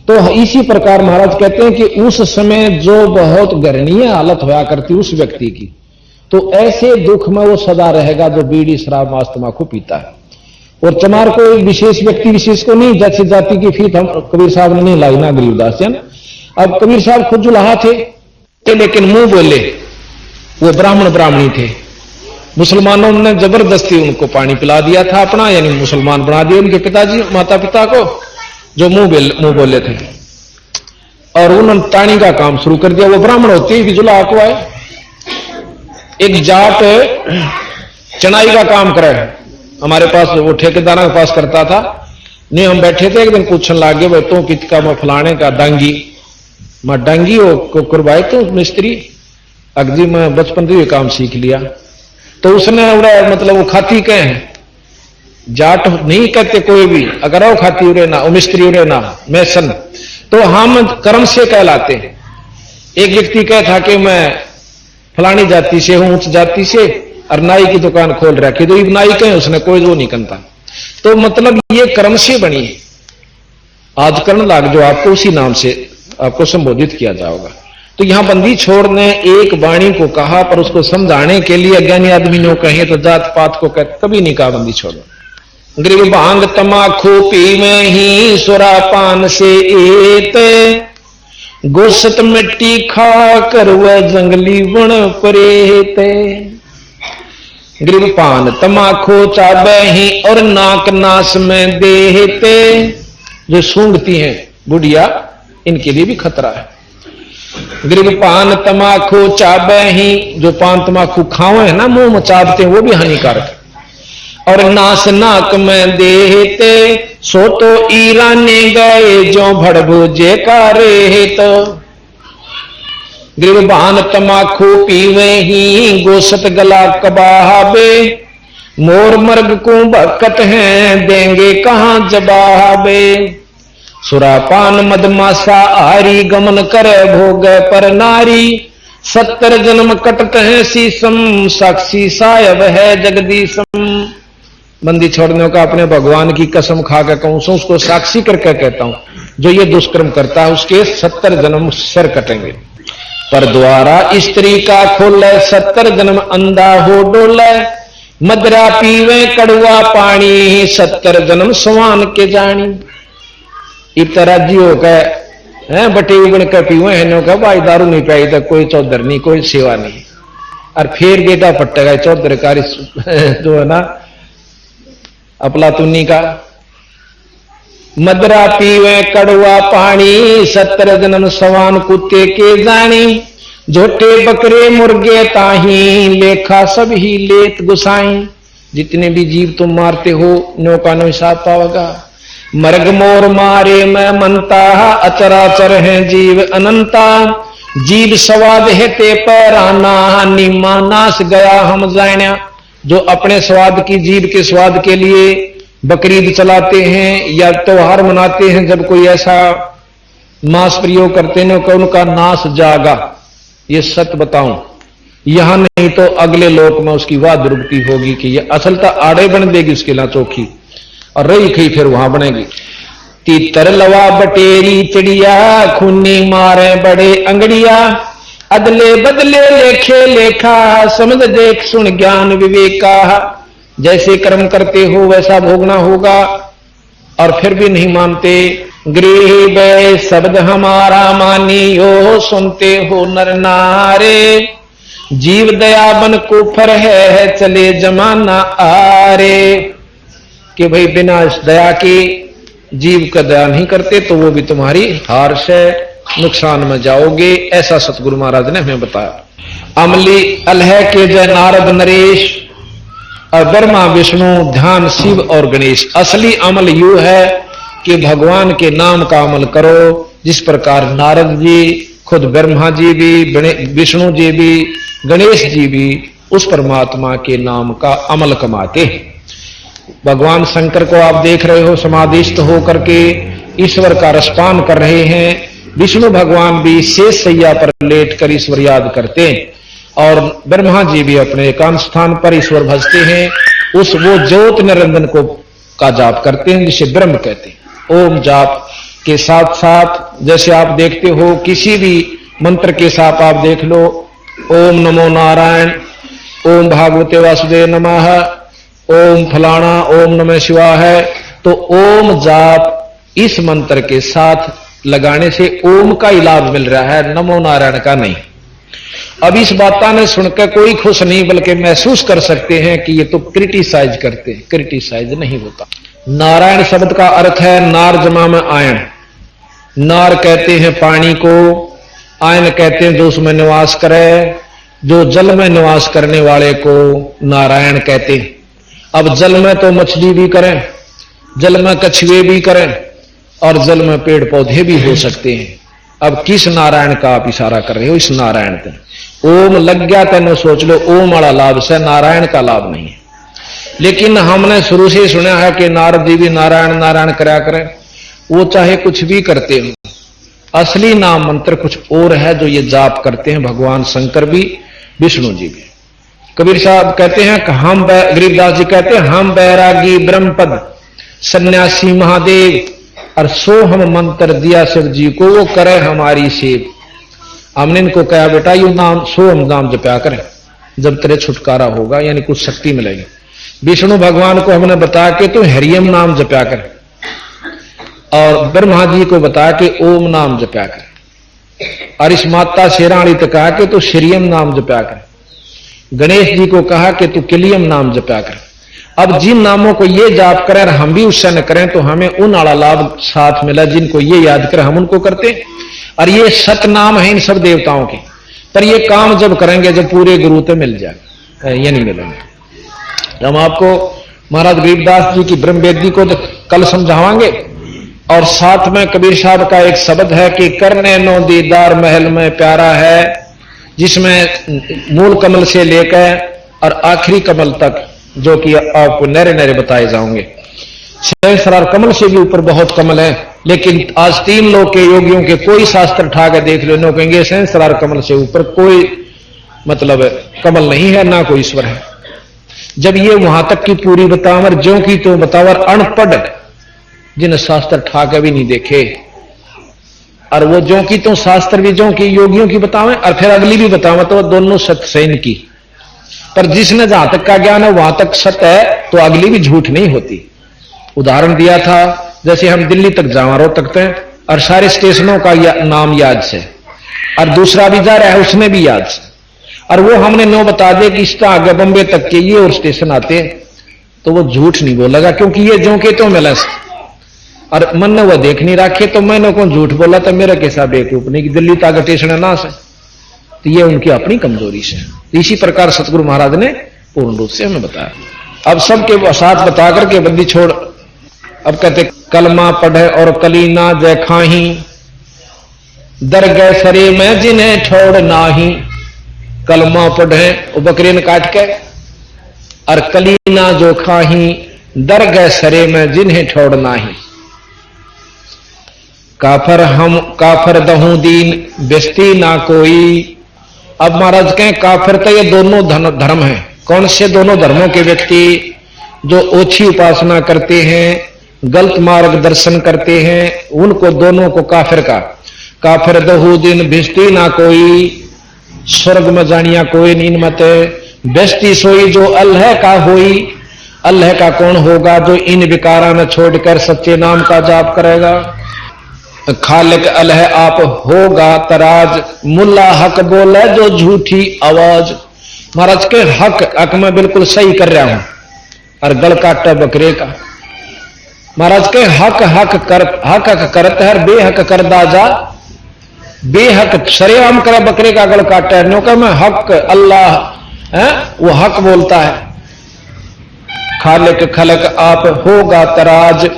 तो इसी प्रकार महाराज कहते हैं कि उस समय जो बहुत गर्णीय हालत होया करती उस व्यक्ति की, तो ऐसे दुख में वो सदा रहेगा जो बीड़ी शराब मांस तंबाकू पीता है। और चमार को एक विशेष व्यक्ति विशेष को नहीं, जैसे जाति की फीत हम कबीर साहब ने नहीं लाई ना गरीबदास जन। अब कबीर साहब खुद जुलाहा थे, लेकिन मुंह बोले, वो ब्राह्मण ब्राह्मणी थे। मुसलमानों ने जबरदस्ती उनको पानी पिला दिया था अपना, यानी मुसलमान बना दिया उनके पिताजी माता पिता को, जो मुंह बोले थे। और उन्होंने टाणी का काम शुरू कर दिया। वो ब्राह्मण होते ही जुलाहा को आए, एक जाट चनाई का काम करे हमारे पास, वो ठेकेदारों के पास करता था। नहीं, हम बैठे थे, एक दिन पूछने लगे, भाई तो कितका मैं फलाने का डांगी, मैं डांगी को करवाए तो मिस्त्री अगजी मैं बचपन से ये काम सीख लिया। तो उसने मतलब वो खाती कहे हैं, जाट नहीं कहते कोई भी, अगर वो खाती उरे ना, वो मिस्त्री उरे ना, मैसन, तो हम कर्म से कहलाते हैं। एक व्यक्ति कह था कि मैं फलानी जाति से हूं, उच्च जाति से, और नाई की दुकान खोल रखी, तो नाई कहे उसने कोई जो नहीं करता। तो मतलब ये कर्म से बनी है। आज कर्ण लाग जो आपको उसी नाम से आपको संबोधित किया जाएगा। तो यहां बंदी छोड़ ने एक वाणी को कहा, पर उसको समझाने के लिए अज्ञानी आदमी ने कहे तो जात पात को कहते, कभी नहीं कहा बंदी छोड़ो। गरीब भांग तमाखू पी में ही सुरापान से एते, गोसत मिट्टी खा कर वह जंगली वन परेते। गरीब पान तमाखू चाबे ही और नाक नाश में देते, जो सूंघती हैं बुढ़िया इनके लिए भी खतरा है। गरीब पान तमाखू चाबे ही, जो पान तमाखू खावे है ना, मुंह में चाबते हैं, वो भी हानिकारक है। और नास नाक में देते, सो तो ईराने गए जो भड़भुजे का रेत। गरीब पान तमाखू पीवे ही, गोसत गला कबाबे, मोर मर्ग को भक्कत हैं, देंगे कहां जवाबे। सुरापान मदमासा आरी, गमन करे भोग पर नारी, 70 जन्म कटत हैं शीसम, साक्षी सायब है जगदीशम। बंदी छोड़ने का अपने भगवान की कसम खा के कहूं, उसको साक्षी करके कहता हूं, जो ये दुष्कर्म करता है उसके 70 जन्म सर कटेंगे। पर द्वारा स्त्री का खोले, 70 जन्म अंधा हो डोले, मदरा पीवे कड़वा पानी, 70 जन्म स्वान के जानी। इतराजी हो गए बटे उगण के पीवे है, का भाई दारू नहीं पाई तो कोई चौधर नहीं, कोई सेवा नहीं। और फिर बेटा पट्टेगा चौधर कारी जो है ना अपलातुनी का। मदरा पीवे कड़वा पानी, 70 जन्म सवान कुत्ते के जानी, झोटे बकरे मुर्गे ताही, लेखा सब ही लेत गुसाई। जितने भी जीव तुम मारते हो नो का नो हिसाब पाओगा। मर्ग मोर मारे मैं मनता, अचराचर है जीव अनंता, जीव स्वाद है ते पराना, निमा नाश गया हम जाना। जो अपने स्वाद की, जीव के स्वाद के लिए बकरीद चलाते हैं या त्योहार मनाते हैं, जब कोई ऐसा मांस प्रयोग करते हैं तो उनका नाश जागा। ये सत्य बताऊं, यहां नहीं तो अगले लोक में उसकी वाह दुर्गति होगी कि ये असलता आड़े बन देगी उसके ला चौकी, और रही खई फिर वहां बनेगी। तीतर लवा बटेरी चिड़िया, खूनी मारे बड़े अंगड़िया, अदले बदले लेखे लेखा, समझ देख सुन ज्ञान विवेका। जैसे कर्म करते हो वैसा भोगना होगा, और फिर भी नहीं मानते। गृह बै शब्द हमारा मानियो, सुनते हो नर नारे, जीव दया बन कुफर है, चले जमाना आरे। कि भाई बिना दया के जीव का दया नहीं करते तो वो भी तुम्हारी हार से नुकसान में जाओगे। ऐसा सतगुरु महाराज ने हमें बताया। अमली अलह के जय नारद नरेश, और ब्रह्मा विष्णु ध्यान शिव और गणेश। असली अमल यू है कि भगवान के नाम का अमल करो, जिस प्रकार नारद जी खुद ब्रह्मा जी भी, विष्णु जी भी, गणेश जी भी उस परमात्मा के नाम का अमल कमाते हैं। भगवान शंकर को आप देख रहे हो, समाधिस्थ होकर के ईश्वर का रसपान कर रहे हैं। विष्णु भगवान भी शेष सैया पर लेटकर ईश्वर याद करते हैं, और ब्रह्मा जी भी अपने एकांत स्थान पर ईश्वर भजते हैं। उस वो ज्योत निरंजन को का जाप करते हैं, जिसे ब्रह्म कहते हैं। ओम जाप के साथ साथ जैसे आप देखते हो किसी भी मंत्र के साथ आप देख लो, ओम नमो नारायण, ओम भागवते वासुदेव नमः, ओम फलाना, ओम नमः शिवाय, तो ओम जाप इस मंत्र के साथ लगाने से ओम का ही लाभ मिल रहा है, नमो नारायण का नहीं। अब इस बात ने सुनकर कोई खुश नहीं बल्कि महसूस कर सकते हैं कि ये तो क्रिटिसाइज करते हैं, क्रिटिसाइज नहीं होता। नारायण शब्द का अर्थ है नार जमा में आयन। नार कहते हैं पानी को, आयन कहते हैं जो उसमें निवास करे, जो जल में निवास करने वाले को नारायण कहते हैं। अब जल में तो मछली भी करें, जल में कछुए भी करें और जल में पेड़ पौधे भी हो सकते हैं। अब किस नारायण का आप इशारा कर रहे हो? इस नारायण पे ओम लग गया तेनो सोच लो ओम वाला लाभ से, नारायण का लाभ नहीं है। लेकिन हमने शुरू से सुना है कि नारद जी भी नारायण नारायण करा करें, वो चाहे कुछ भी करते हो, असली नाम मंत्र कुछ और है जो ये जाप करते हैं भगवान शंकर भी, विष्णु जी भी। कबीर साहब कहते हैं कि हम, गरीबदास जी कहते हैं, हम बैरागी ब्रह्मपद सन्यासी महादेव और सो हम मंत्र दिया शिव जी को, वो करे हमारी सेव। हमने इनको कहा बेटा यू नाम सो हम नाम जपया करें, जब तेरे छुटकारा होगा यानी कुछ शक्ति मिलेगी। विष्णु भगवान को हमने बताया कि तू हरियम नाम जपया कर, और ब्रह्मा जी को बताया कि ओम नाम जपया कर, और इस माता शेराणी तक कहा कि तू श्रीयम नाम जपया कर। गणेश जी को कहा कि तू किलियम नाम जपया कर। अब जिन नामों को ये जाप करें और हम भी उससे न करें तो हमें उन आला लाभ साथ मिला जिनको ये याद करें हम उनको करते। और ये सत नाम है इन सब देवताओं के, पर ये काम जब करेंगे जब पूरे गुरु तो मिल जाएगा, ये नहीं मिलेंगे। हम आपको महाराज गरीबदास जी की ब्रह्म वेदी को कल समझावांगे, और साथ में कबीर साहब का एक शब्द है कि करने नो दीदार महल में प्यारा है, जिसमें मूल कमल से लेकर और आखिरी कमल तक जो कि आपको नरे नरे बताए जाओगे। सहस्रार कमल से भी ऊपर बहुत कमल है, लेकिन आज 3 लोग के योगियों के कोई शास्त्र उठा के देख लो, कहेंगे सहस्रार कमल से ऊपर कोई मतलब कमल नहीं है, ना कोई ईश्वर है। जब ये वहां तक की पूरी बतावर ज्यों की तो बतावर अनपढ़ जिन शास्त्र ठाके भी नहीं देखे, और वो ज्यों की तो शास्त्र भी ज्यों की योगियों की बतावें और फिर अगली भी बतावें, तो दोनों सत्य सैन की। पर जिसने जहां तक का ज्ञान है वहां तक सत्य है, तो अगली भी झूठ नहीं होती। उदाहरण दिया था, जैसे हम दिल्ली तक जावा रो तकते हैं और सारे स्टेशनों का नाम याद से, और दूसरा भी जा रहा है उसने भी याद से, और वो हमने नो बता दिया कि इसका आगे बंबे तक के ये और स्टेशन आते, तो वो झूठ नहीं बोलेगा, क्योंकि ये जो के तो मिला और मन ने वो देख नहीं रखे, तो मैंने कौन झूठ बोला तो मेरा कैसा बेवकूफ नहीं कि दिल्ली तक स्टेशन ना से, तो ये उनकी अपनी कमजोरी से। इसी प्रकार सतगुरु महाराज ने पूर्ण रूप से हमें बताया। अब सबके साथ बता करके बंदी छोड़, अब कहते कलमा पढ़े और कलीना जय खाही, दरगह सरे में जिन्हें छोड़ नाही। कलमा पढ़े वो बकरीन काट के, और कलीना जो खाही, दरगह सरे में जिन्हें छोड़ नाही। काफर हम काफर दहू दीन बेस्ती ना कोई। अब महाराज कहें काफिर तो ये दोनों धर्म हैं। कौन से दोनों धर्मों के व्यक्ति? जो ओछी उपासना करते हैं, गलत मार्गदर्शन करते हैं, उनको दोनों को काफिर का। काफिर दहू दिन बेस्ती ना कोई, स्वर्ग में जानिया कोई नीन मत। बेस्ती सोई जो अल्लाह का होई। अल्लाह का कौन होगा? जो इन विकारा में छोड़कर सच्चे नाम का जाप करेगा। खालिक अल्लाह आप होगा तराज, मुल्ला हक बोले जो झूठी आवाज। महाराज के हक में बिल्कुल सही कर रहा हूं, और गल काटा बकरे का। महाराज के हक करत है, बेहक कर दाजा। बेहक सरेआम करे बकरे का गल काटा है, नो का मैं हक अल्लाह है, वो हक बोलता है। खालिक खलक आप होगा तराज,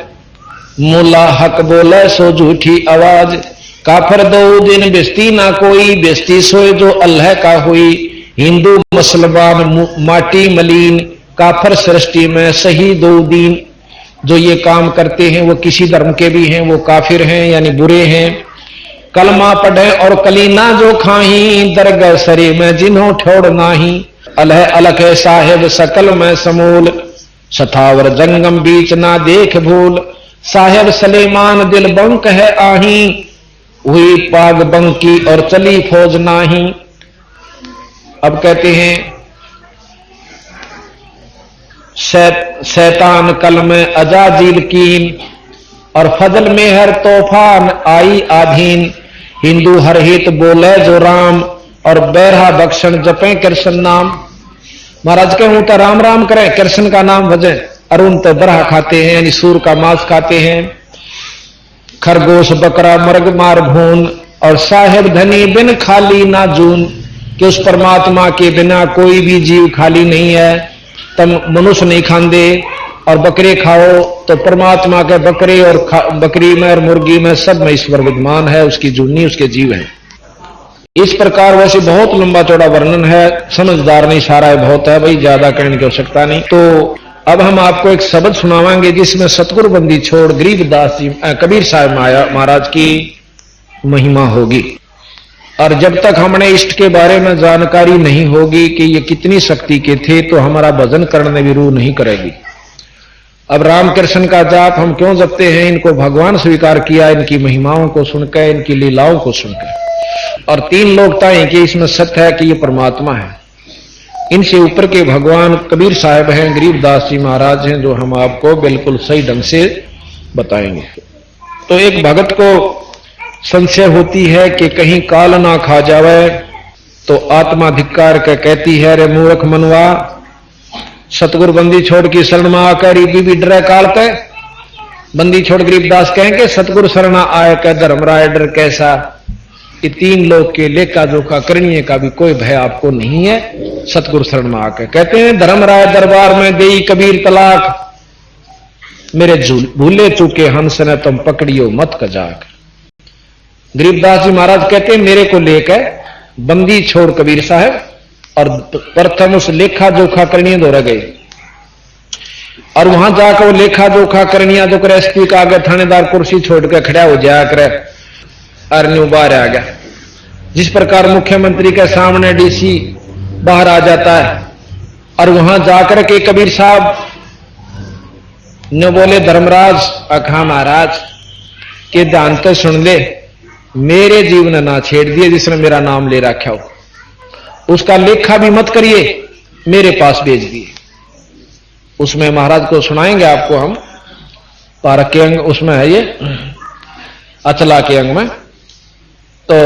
मुल्ला हक बोले सो झूठी आवाज। काफर दो दिन बेस्ती ना कोई, बेस्ती सोए जो अल्लाह का हुई। हिंदू मुसलमान माटी मलीन, काफर सृष्टि में सही 2 दिन। जो ये काम करते हैं वो किसी धर्म के भी हैं, वो काफिर हैं यानी बुरे हैं। कलमा पढ़े और कलीना जो खाही, दरगह सरे में जिन्हों ठोड़ नाही। अल्लाह अलख है साहेब सकल में समूल, सथावर जंगम बीच ना देख भूल। साहेब सलेमान दिल बंक है आही, हुई पाग बंकी और चली फौज नाही। अब कहते हैं शैतान कल में अजाजील कीन, और फजल मेहर तूफान आई आधीन। हिंदू हर हित बोले जो राम, और बैरहा बख्शन जपे कृष्ण नाम। महाराज के हूं तो राम राम करें, कृष्ण का नाम भजें, और उन तो बरहा खाते हैं यानी सूर का मांस खाते हैं। खरगोश बकरा मर्ग मार भून, और साहेब धनी बिन खाली ना जून, कि उस परमात्मा के बिना कोई भी जीव खाली नहीं है। तुम मनुष्य नहीं खांदे और बकरे खाओ तो परमात्मा के बकरे और बकरी में और मुर्गी में सब में ईश्वर विद्यमान है, उसकी जूनी उसके जीव है। इस प्रकार वैसे बहुत लंबा चौड़ा वर्णन है, समझदार नहीं सारा है, बहुत है भाई, ज्यादा कहने की आवश्यकता नहीं। तो अब हम आपको एक शब्द सुनावांगे जिसमें सतगुरु बंदी छोड़ गरीबदास जी कबीर साहब महाराज की महिमा होगी। और जब तक हमने इष्ट के बारे में जानकारी नहीं होगी कि ये कितनी शक्ति के थे, तो हमारा भजन करने भी रूह नहीं करेगी। अब राम कृष्ण का जाप हम क्यों जपते हैं? इनको भगवान स्वीकार किया, इनकी महिमाओं को सुनकर, इनकी लीलाओं को सुनकर। और तीन लोकता है कि इसमें सत्य है कि ये परमात्मा है। इनसे ऊपर के भगवान कबीर साहब हैं, गरीबदास जी महाराज हैं, जो हम आपको बिल्कुल सही ढंग से बताएंगे। तो एक भगत को संशय होती है कि कहीं काल ना खा जावे, तो आत्मा धिक्कार के कहती है, रे मूर्ख मनवा, सतगुरु बंदी छोड़ की शरण में आकर भी डरे काल पे। बंदी छोड़ गरीबदास कहेंगे सतगुरु शरण आए के धर्मराय डर कैसा। कि तीन लोग के लेखा जोखा करने का भी कोई भय आपको नहीं है, सतगुरु शरण में आकर। कहते हैं धर्मराय दरबार में देई कबीर तलाक, मेरे भूले चूके हंस ने तुम पकड़ियो मत कजाक। गरीबदास जी महाराज कहते हैं मेरे को लेकर बंदी छोड़ कबीर साहब और प्रथम उस लेखा जोखा करनी दौरा गए, और वहां जाकर वो लेखा जोखा करनिया जो करे एसपी का आगे थानेदार कुर्सी छोड़कर खड़ा हो जाया करे, अरन्यू बाहर आ गया। जिस प्रकार मुख्यमंत्री के सामने डीसी बाहर आ जाता है, और वहां जाकर के कबीर साहब ने बोले धर्मराज अखा महाराज के ध्यान तो सुन ले, मेरे जीवन ने ना छेड़ दिए जिसने मेरा नाम ले रखा हो, उसका लेखा भी मत करिए, मेरे पास भेज दिए। उसमें महाराज को सुनाएंगे आपको हम, पारक के अंग उसमें है ये, अचला के अंग में। तो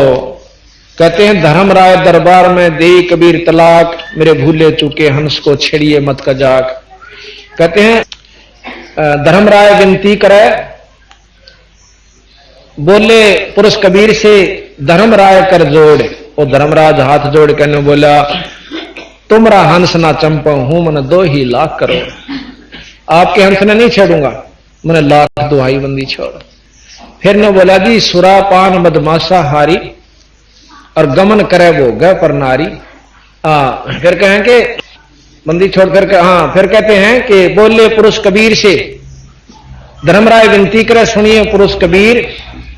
कहते हैं धर्मराय दरबार में दे कबीर तलाक, मेरे भूले चूके हंस को छेड़िए मत कजाक। कहते हैं धर्मराय विनती करे, बोले पुरुष कबीर से धर्मराय कर जोड़, और धर्मराज हाथ जोड़ कर बोला तुमरा हंस ना चंपा हूं मन 2 ही लाख करो। आपके हंस ने नहीं छेड़ूंगा, मैंने लाख दुहाई बंदी छोड़। फिर ने बोला जी सुरापान मदमाशा हारी, और गमन करे वो गए पर नारी। फिर कहें कि बंदी छोड़ करके, फिर कहते हैं कि बोले पुरुष कबीर से धर्मराय विनती करे, सुनिए पुरुष कबीर,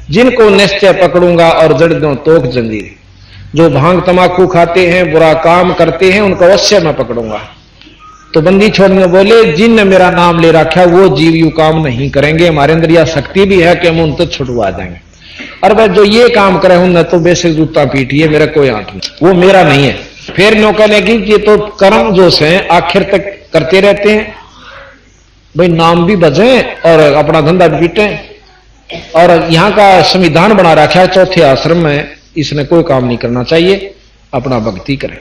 जिनको निश्चय पकड़ूंगा और जड़ दूं तोक जंजीर। जो भांग तमाकू खाते हैं, बुरा काम करते हैं, उनको अवश्य मैं पकड़ूंगा। तो बंदी छोड़ने बोले जिन मेरा नाम ले रखा वो जीव यू काम नहीं करेंगे, हमारे अंदर यह शक्ति भी है कि हम उन तक छुड़वा देंगे। और वह जो ये काम करे उन तो बेसिक जूता पीटिए, मेरा कोई आंख नहीं, वो मेरा नहीं है। फिर नो कहने की ये तो कर्म जो से आखिर तक करते रहते हैं, भाई नाम भी बजें और अपना धंधा भी पीटें। और यहां का संविधान बना रखा है चौथे आश्रम में, इसने कोई काम नहीं करना चाहिए, अपना भक्ति करें।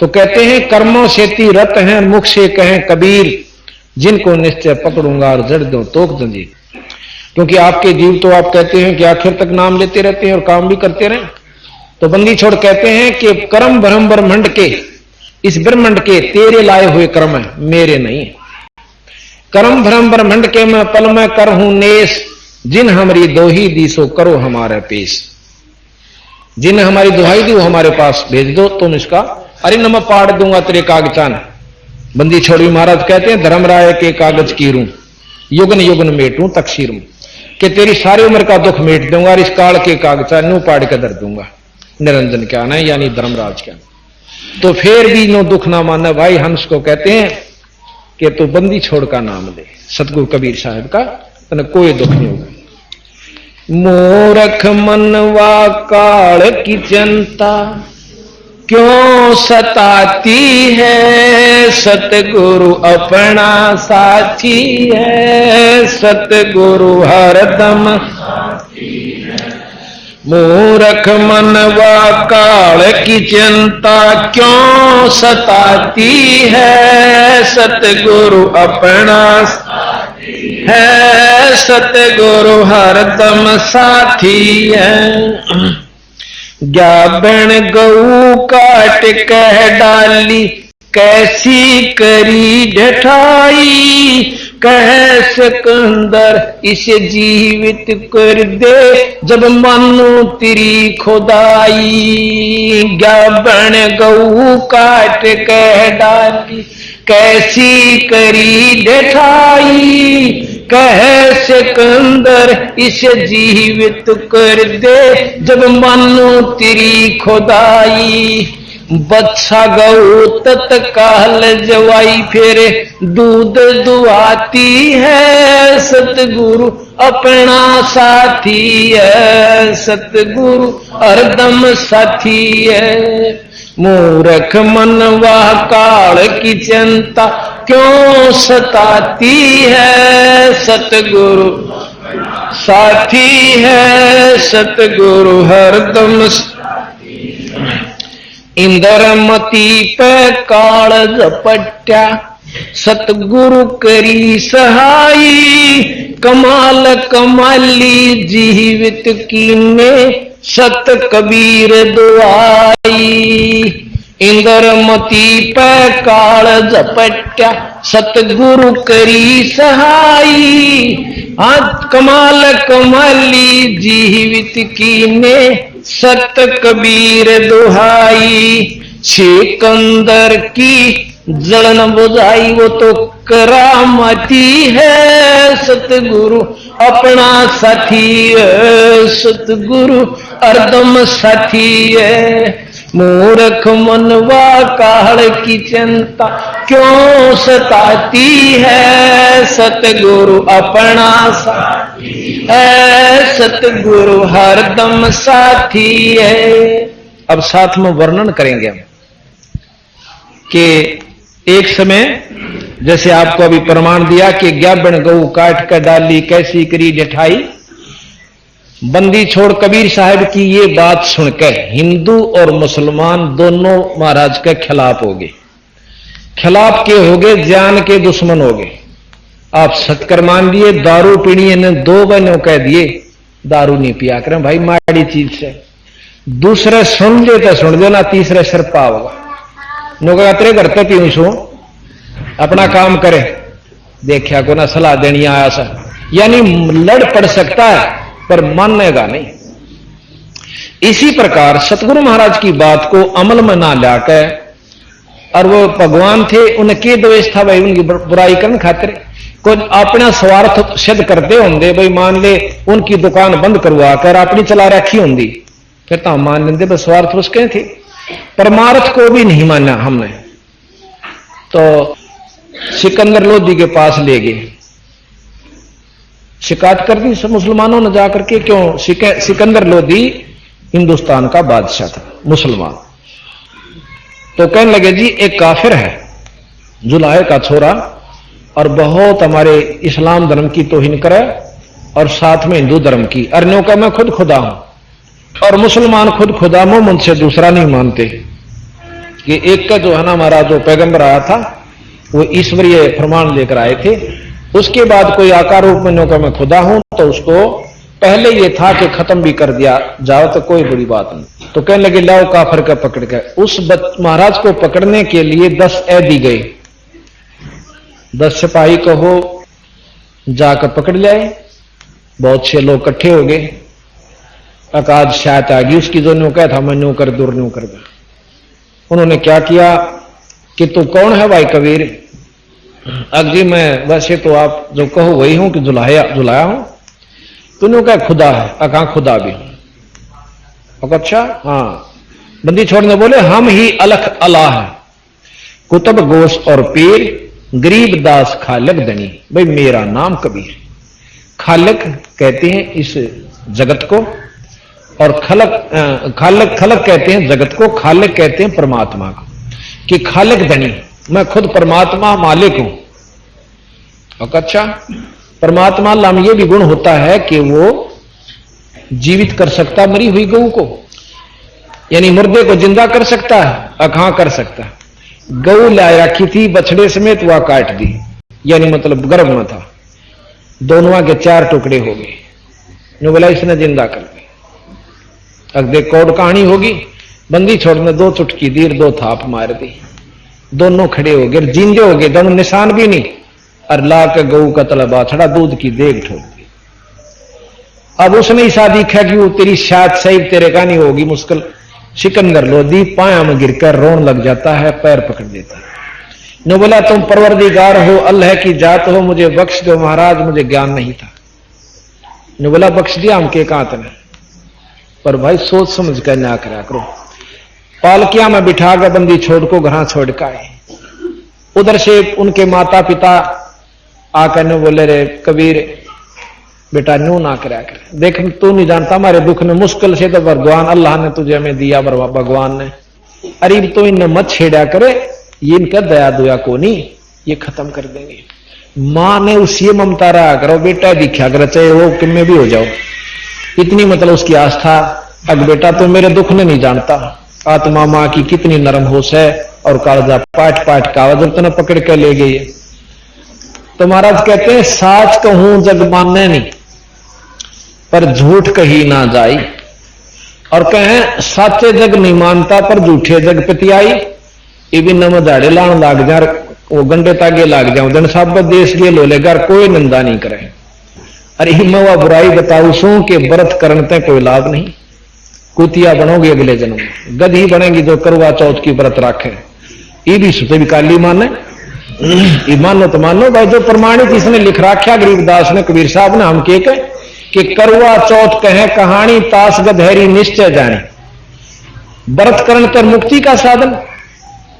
तो कहते हैं कर्मों से ती रत हैं, मुख से कहें कबीर, जिनको निश्चय पकड़ूंगा और जड़ दो तोक जंजीर। क्योंकि आपके जीव तो आप कहते हैं कि आखिर तक नाम लेते रहते हैं और काम भी करते रहे। तो बंदी छोड़ कहते हैं कि कर्म भ्रम ब्रह्मंड के, इस ब्रह्मंड के तेरे लाए हुए कर्म है, मेरे नहीं। कर्म भ्रम ब्रह्मंड के मैं पल में कर हूं नेस, जिन हमारी दोही दी सो करो हमारे पेश। जिन हमारी दुहाई दी वो हमारे पास भेज दो, तुम इसका अरे न मैं पाड़ दूंगा तेरे कागजान। बंदी छोड़ी महाराज कहते हैं धर्मराय के कागज की रू, युगन युगन मेटूं तकसीर में, कि तेरी सारी उम्र का दुख मेट दूंगा और इस काल के कागजान नू पाड़ कर दर दूंगा। निरंजन क्या ना यानी धर्मराज क्या। तो फिर भी नो दुख ना माने भाई, हंस को कहते हैं कि तू बंदी छोड़ का नाम ले, सतगुरु कबीर साहब का तने कोई दुख नहीं होगा। मूर्ख मनवा काल की चिंता क्यों सताती है, सतगुरु अपना साथी है, सतगुरु हरदम साथी है। मूर्ख मनवा काल की चिंता क्यों सताती है, सतगुरु अपना साथी है, सतगुरु हरदम साथी है। ज्ञाबन गऊ काट कह डाली कैसी करी ढठाई, कह सिकंदर इसे जीवित कर दे जब मानो तेरी खुदाई। ज्ञाबन गऊ काट कह डाली कैसी करी ढठाई, कह सिकंदर इसे जीवित कर दे जब मानो तेरी खुदाई। बच्चा गऊ तत्काल जवाई फिर दूध दुआती है, सतगुरु अपना साथी है, सतगुरु हरदम साथी है। मूर्ख मनवा काल की चिंता क्यों सताती है, सतगुरु साथी है, सतगुरु हरदम साथी है। इंद्रमती पे काल झपट्या सतगुरु करी सहाई, कमाल कमाली जीवित कीने सत कबीर दुआई। इंद्रमती पे काल झपट्या सतगुरु करी सहाई, आज कमाल कमाली जीवित कीने सत कबीर दुहाई। सिकंदर की जलन बुझाई वो तो करामती है, सतगुरु अपना साथी है, सतगुरु हरदम साथी है। मूर्ख मनवा काल की चिंता क्यों सताती है, सतगुरु अपना साथी है, सतगुरु हरदम साथी है। अब साथ में वर्णन करेंगे हम कि एक समय जैसे आपको अभी प्रमाण दिया कि ज्ञाबन गऊ काट कर डाली कैसी करी ढठाई, बंदी छोड़ कबीर साहब की ये बात सुनकर हिंदू और मुसलमान दोनों महाराज के खिलाफ हो गए। खिलाफ के हो गए, जान के दुश्मन हो गए। आप सत्कर मान लिए, दारू पीनी ने दो बहनों कह दिए दारू नहीं पिया करें भाई, माड़ी चीज से। दूसरे सुन ले तो सुन दो ना, तीसरे सिर पाओगा नौका तेरे घर पे पीऊं सू अपना काम करे, देखा को ना सलाह देनी आया सा, यानी लड़ पड़ सकता है पर मानेगा नहीं। इसी प्रकार सतगुरु महाराज की बात को अमल में ना लाकर, और वो भगवान थे उनके द्वेष था भाई, उनकी बुराई करने खातिर कुछ अपना स्वार्थ सिद्ध करते होंगे भाई। मान ले उनकी दुकान बंद करवा कर अपनी चला रखी होंगी, फिर तो हम मान लेंगे बस स्वार्थ उसके थे। परमार्थ को भी नहीं माना हमने, तो सिकंदर लोधी के पास ले गए, शिकायत कर दी मुसलमानों ने जाकर के। क्यों? सिकंदर लोधी हिंदुस्तान का बादशाह था मुसलमान। तो कहने लगे जी एक काफिर है जुलाहे का छोरा, और बहुत हमारे इस्लाम धर्म की तौहीन करे और साथ में हिंदू धर्म की। अर्नियों का मैं खुद खुदा हूं, और मुसलमान खुद खुदा मोहम्मद से दूसरा नहीं मानते कि एक का जो है ना हमारा जो पैगंबर आया था वो ईश्वरीय प्रमाण लेकर आए थे। उसके बाद कोई आकार रूप में नौका मैं खुदा हूं, तो उसको पहले ये था कि खत्म भी कर दिया जाओ तो कोई बुरी बात नहीं। तो कहने लगे लाओ काफिर का पकड़ के। उस महाराज को पकड़ने के लिए 10 ऐदी गए, 10 सिपाही कहो जाकर पकड़ जाए। बहुत से लोग इकट्ठे हो गए, अकाज शायद आ गई उसकी, जो न्यू कहा था मैं न्यू कर दूर न्यू कर दे। उन्होंने क्या किया कि तू कौन है भाई कबीर? अब जी मैं वैसे तो आप जो कहो वही हूं कि जुलाया हूं। तूने कहा खुदा है, अका खुदा भी। अच्छा हाँ। बंदी छोड़ने बोले हम ही अलख अल्लाह है, कुतुब गोश और पीर, गरीब दास खालक दनी। भाई मेरा नाम कबीर, खालिक कहते हैं इस जगत को, और खालिक कहते हैं जगत को, खालिक कहते हैं परमात्मा को। कि खालिक धनी, मैं खुद परमात्मा मालिक हूं। और अच्छा, परमात्मा लाम ये भी गुण होता है कि वो जीवित कर सकता मरी हुई गऊ को, यानी मुर्दे को जिंदा कर सकता है। कहां कर सकता है? गऊ ला रखी थी बछड़े समेत, वह काट दी, यानी मतलब गर्भ में था, दोनों के 4 टुकड़े हो गए, नो बोला इसने जिंदा कर दी। अब देख कौड़ कहानी होगी, बंदी छोड़ने 2 चुटकी दी, 2 थाप मार दी, दोनों खड़े हो गए, जिंदे हो गए, दोनों निशान भी नहीं। और ला के गऊ का तलबा छड़ा दूध की देग ठोक दी। अब उसने ऐसा दिखा कि वो तेरी शायद सही तेरे का नहीं होगी, मुश्किल सिकंदर लोधी पाया में गिरकर रोन लग जाता है, पैर पकड़ देता है। ने बोला तुम परवरदिगार हो, अल्लाह की जात हो, मुझे बख्श दो महाराज, मुझे ज्ञान नहीं था। ने बोला बख्श दिया हम के कांत ने, पर भाई सोच समझ कर ना करा करो। पालकिया में बिठा कर बंदी छोड़ को घर छोड़ का आए। उधर से उनके माता पिता आकर ने बोले रे कबीर बेटा न्यू ना करा कर, देख तू नहीं जानता हमारे दुख में, मुश्किल से तो भगवान अल्लाह ने तुझे हमें दिया, भगवान ने, अरे तो इन्हें मत छेड़ा करे, ये इनका दया दुया को नहीं, ये खत्म कर देंगे। मां ने उसी ममता रहा करो, बेटा दिखा कर चाहे वो किम भी हो जाओ, इतनी मतलब उसकी आस्था। अब बेटा तो मेरे दुख ने नहीं जानता, आत्मा मां की कितनी नरम होश है, और कालजा पाट पाट कागज तो पकड़ के ले गई। तो महाराज कहते हैं साच कहूं जग माने नहीं, पर झूठ कही ना जाई। और कहें साचे जग नहीं मानता, पर झूठे जग पतियाई। ये भी नम झाड़े लान लाग जा, वो गंडे तागे लाग जाऊं, जन सब देश के लोलेगार कोई निंदा नहीं करे। अरे मैं वह बुराई बताऊ सू कि व्रत करने कोई लाभ नहीं, कुतिया बनोगे अगले जन्म, गधी बनेगी जो करवा चौथ की व्रत रखे। ये भी सुते भी काली माने, मानो तो मानो भाई, जो प्रमाणित इसने लिख रखा गरीबदास ने, कबीर साहब ने, हम के कि करवा चौथ कहे कहानी, तास गधेरी निश्चय जाने। व्रत करण कर मुक्ति का साधन,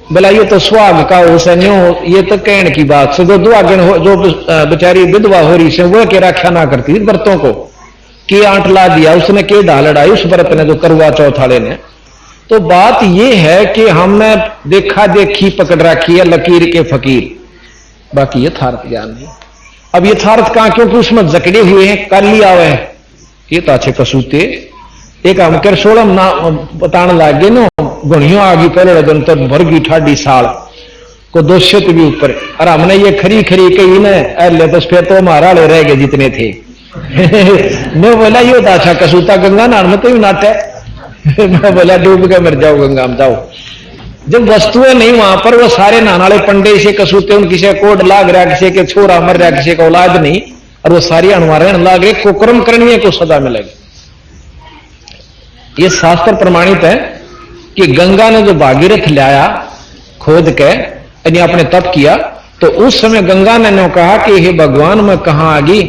बोला ये तो सुहाग का हो सन्यो, ये तो कहने की बात से जो दुआगन हो, जो बेचारी विधवा हो रही से वो के रक्षा ना करती थी व्रतों को, के आंट ला दिया उसने, के ढाल लड़ाई उस व्रत ने, जो करवा चौथ वाले ने। तो बात ये है कि हमने देखा देखी पकड़ रखी है लकीर के फकीर, बाकी यथार्थ ज्ञान नहीं। अब यथार्थ कहां, क्योंकि उसमें जकड़े हुए हैं, काली आवे हैं, ये तो अच्छे कसूते एक हम कर सोलम ना बताने लागे नो, गुणियों आगी पहले जन तो भर गई ठाडी साल को 200 भी ऊपर, और हमने ये खरी खरी कही न अरे तो फिर तो हमारा ले रह गए जितने थे। मैं बोला ये तो अच्छा कसूता गंगा नार में तो ही नाट है। मैं बोला डूब के मर जाओ गंगा में जाओ। जब वस्तुएं नहीं वहां पर, वो सारे नानाले पंडे से कसूते, उन किसी कोड लाग रहा, किसी के छोरा मर रहा, किसी का औलाद नहीं, और वो सारी अणुवारे लाग रहे, कुकर्म करनी को सदा मिलेगी। ये शास्त्र प्रमाणित है कि गंगा ने जो भागीरथ लाया खोद के, यानी अपने तप किया, तो उस समय गंगा ने कहा कि हे भगवान मैं कहां आ गई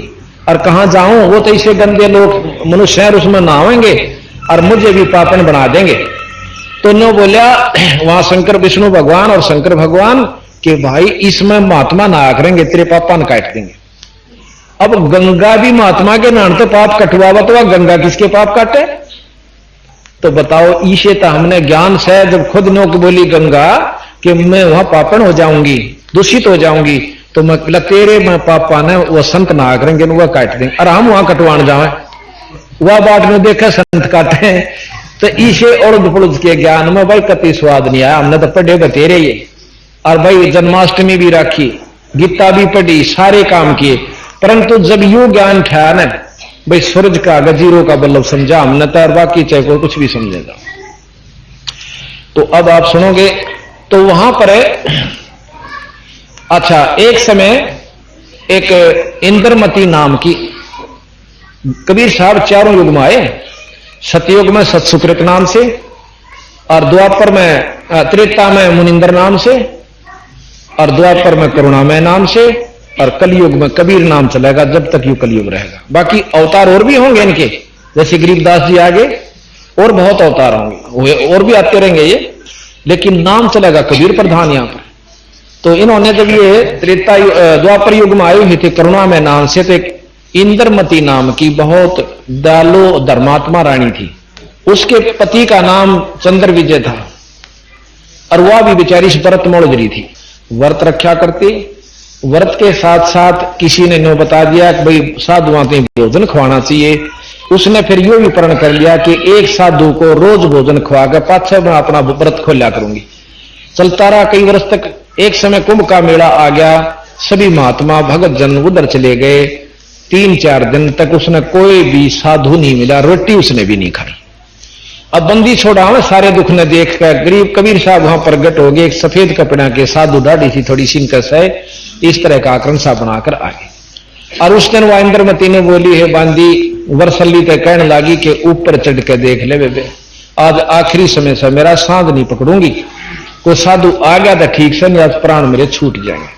और कहां जाऊं, वो तो इसे गंदे लोग मनुष्य हैं, उसमें नहावेंगे और मुझे भी पापन बना देंगे। तो नो बोलिया वहां शंकर विष्णु भगवान और शंकर भगवान कि भाई इसमें महात्मा नहा करेंगे, तेरे पापा न काट देंगे। अब गंगा भी महात्मा के नाम तो पाप कटवावा, तो वह गंगा किसके पाप काटे? तो बताओ, ईशे तो हमने ज्ञान से जब खुद नो की बोली गंगा कि मैं वहां पापन हो जाऊंगी, दूषित हो जाऊंगी, तो मैं तेरे मैं पापा ने वो संत नहा करेंगे, वह काट देंगे, और हम वहां कटवान जाए। वह बात में देखा संत काटे, तो ईशे और पुरुष के ज्ञान में भाई कति स्वाद नहीं आया। हमने तो पढ़े बतेरे ये, और भाई जन्माष्टमी भी रखी, गीता भी पढ़ी, सारे काम किए, परंतु जब यू ज्ञान था ना भाई सूरज का गजीरों का बल्लभ समझा हमने, तो और बाकी चाहे कोई कुछ भी समझेगा। तो अब आप सुनोगे तो वहां पर अच्छा एक समय एक इंद्रमती नाम की, कबीर साहब चारों युग में आए, सतयुग में सतसुकृत नाम से, और द्वापर में त्रेता में मुनिंदर नाम से, और द्वापर में करुणामय नाम से, और कलयुग में कबीर नाम चलेगा जब तक यू कलयुग रहेगा। बाकी अवतार और भी होंगे इनके, जैसे गरीबदास जी आगे और बहुत अवतार होंगे, और भी आते रहेंगे ये, लेकिन नाम चलेगा कबीर प्रधान यहां पर। तो इन्होंने जब ये त्रेता द्वापर युग में आए हुए थे करुणामय नाम से, तो एक इंद्रमती नाम की बहुत दयालु धर्मात्मा रानी थी। उसके पति का नाम चंद्र विजय था और वह भी बेचारी इस व्रत मोड़जरी थी, व्रत रक्षा करती। व्रत के साथ साथ किसी ने नो बता दिया कि भाई साधुओं को भोजन खवाना चाहिए। उसने फिर यो भी प्रण कर लिया कि एक साधु को रोज भोजन खवा कर पाछे मैं अपना व्रत खोलिया करूंगी। चलता रहा कई वर्ष तक। एक समय कुंभ का मेला आ गया, सभी महात्मा भगत जन उधर चले गए। 3-4 दिन तक उसने कोई भी साधु नहीं मिला, रोटी उसने भी नहीं खाई। अब बंदी छोड़ा में सारे दुख ने देखकर गरीब कबीर साहब वहां प्रगट हो गए। एक सफेद कपड़ा के साधु, दाढ़ी सी थोड़ी सिंकस है, इस तरह का आकरण सा बनाकर आ गए। और उस दिन वह इंद्रमती ने बोली है बांदी वर्षल्ली तक कहने लगी कि ऊपर चढ़ के देख ले बेबे, आज आखिरी समय से मेरा सांध नहीं पकड़ूंगी। कोई साधु आ गया था ठीक से, नहीं आज प्राण मेरे छूट जाएंगे।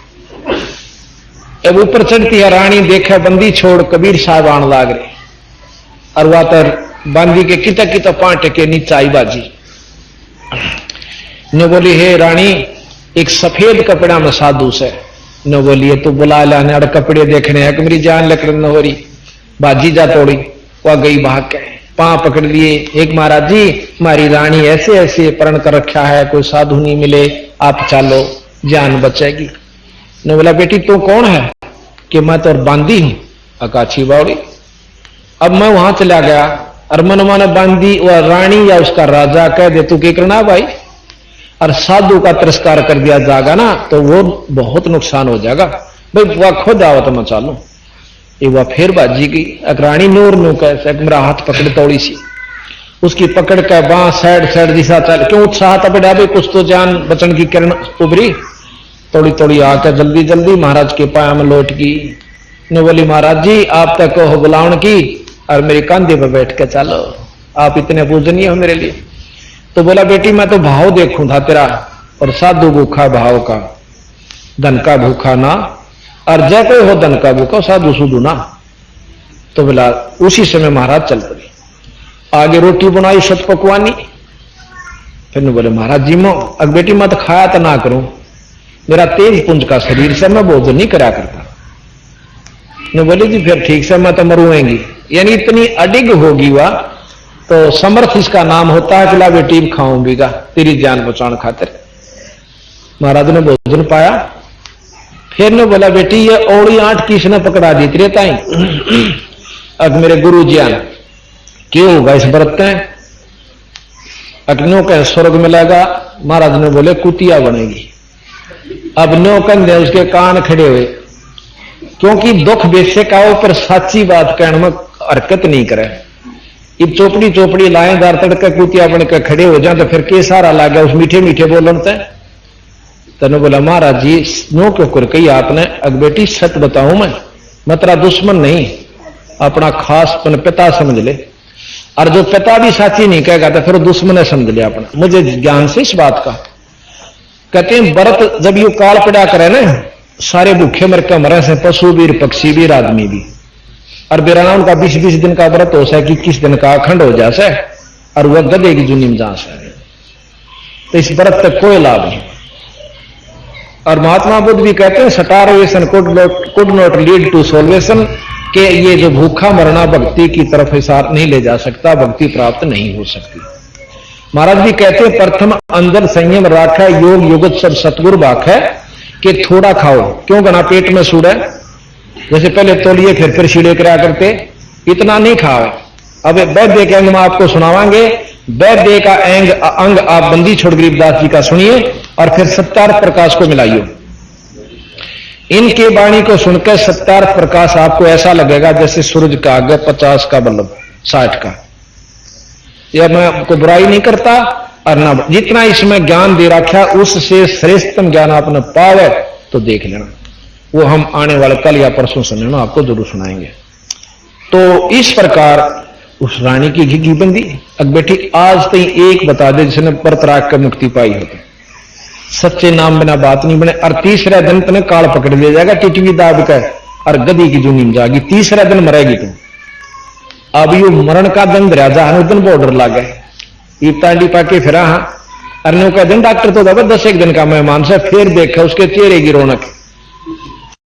अब ऊपर चढ़ती है रानी, देखा बंदी छोड़ कबीर साहब आने लाग रहे और वह तर बांदी के किता किता पांट के नीचे आई बाजी ने बोली हे रानी एक सफेद कपड़ा में साधु से न बोलिए तो बुला लाने अड़ कपड़े देखने है कि मेरी जान लकड़ न हो रही। बाजी जा तोड़ी, वह गई भाग के पांव पकड़ लिए। एक महाराज जी हमारी रानी ऐसे ऐसे प्रण कर रखा है, कोई साधु नहीं मिले, आप चलो जान बचेगी। ने बोला बेटी तू कौन है? कि मैं तो बांदी हूं अकाछी बावड़ी। अब मैं वहां चला गया और मनवा ने बांदी वह रानी या उसका राजा कह दे तू क्या करना भाई, और साधु का तिरस्कार कर दिया जाएगा ना तो वो बहुत नुकसान हो जाएगा। भाई वह खुद आवत मैं चालू। ये वह फिर बाजी की रानी नूर नू कैसे मेरा हाथ पकड़ तोड़ी सी, उसकी पकड़ के बां साइड दिशा चल क्यों उत्साह तबड़ा भाई कुछ तो जान बचन की किरण उभरी। तोड़ी तोड़ी आकर जल्दी जल्दी महाराज के पाया में लौट की। ने बोली महाराज जी आप तक हो बुलावन की और मेरे कंधे पर बैठ के चलो, आप इतने पूजनीय हो मेरे लिए। तो बोला बेटी मैं तो भाव देखूं था तेरा, और साधु भूखा भाव का, धन का भूखा ना, और जय कोई हो धन का भूखा साधु सुधु ना। तो बोला उसी समय महाराज चल पड़े। आगे रोटी बनाई सत पकवानी। फिर ने बोले महाराज जी मो अग बेटी मैं तो खाया तो ना करूं, मेरा तेज पुंज का शरीर से मैं भोजन नहीं करा करता। ने बोले जी फिर ठीक से मैं तो मरुएंगी, यानी इतनी अडिग होगी वह तो समर्थ इसका नाम होता है। कि बेटी खाऊं बीगा तेरी जान बचाने खातिर। महाराज ने भोजन पाया। फिर ने बोला बेटी ये औड़ी आठ किसने पकड़ा दी तेरे ताई? अब मेरे गुरु जी आन क्यों होगा इस व्रत में? अग्नियों का स्वर्ग मिलेगा। महाराज ने बोले कुतिया बनेगी। अब नो कंधे उसके कान खड़े हुए, क्योंकि दुख बेसे का ऊपर साची बात कहने में हरकत नहीं करे। अब चोपड़ी चोपड़ी लाएदार तड़के कुतिया बन के खड़े हो जाए तो फिर के सारा लागे उस मीठे मीठे बोलते। तने बोला महाराज जी नो क्यों कर कही आपने? अग बेटी सच बताऊं मैं तेरा दुश्मन नहीं, अपना खास पिता समझ ले। और जो पिता भी साची नहीं कहेगा तो फिर दुश्मन है समझ ले अपना। मुझे ज्ञान से इस बात का कहते हैं व्रत जब यू काल पड़ा करे ना सारे भूखे मर के मरे से, पशु भी पक्षी भी आदमी भी। और बेराना उनका 20-20 दिन का व्रत हो सके, 21 दिन का अखंड हो जाए और वह गधे की जुनी में जा सके। तो इस व्रत तक कोई लाभ नहीं। और महात्मा बुद्ध भी कहते हैं starvation could not lead to salvation, के ये जो भूखा मरना भक्ति की तरफ हिसार नहीं ले जा सकता, भक्ति प्राप्त नहीं हो सकती। महाराज भी कहते हैं प्रथम अंदर संयम राखा योग युगत सब सतगुरु बाख है कि थोड़ा खाओ क्यों गना पेट में सूड़ा। जैसे पहले तोलिए फिर सीड़े करा करते, इतना नहीं खाओ। अब वैद्य के अंग में आपको सुनावांगे। वैद्य का अंग आप बंदी छोड़ गरीबदास जी का सुनिए और फिर सत्यार्थ प्रकाश को मिलाइए। इनके वाणी को सुनकर सत्यार्थ प्रकाश आपको ऐसा लगेगा जैसे सूरज का आगे 50 का बल्ब 60 का। यह मैं आपको बुराई नहीं करता और ना जितना इसमें ज्ञान दे रखा उससे श्रेष्ठतम ज्ञान आपने पावे तो देख लेना। वो हम आने वाले कल या परसों सुनना आपको जरूर सुनाएंगे। तो इस प्रकार उस रानी की घी बंदी अब बेटी आज तक एक बता दे जिसने व्रत राख कर मुक्ति पाई होती, सच्चे नाम बिना बात नहीं बने। और तीसरा दिन तने काल पकड़ लिया जाएगा टिटवी दाब कर और गदी की जूनी में जाएगी। तीसरा दिन मरेगी तुम। अब यू मरण का दिन राजा है दिन बॉर्डर ला गए तांडी पाके फिरा। हाँ अरनों का दिन डॉक्टर तो दबा 10 एक दिन का मेहमान से फिर देखा उसके चेहरे की रौनक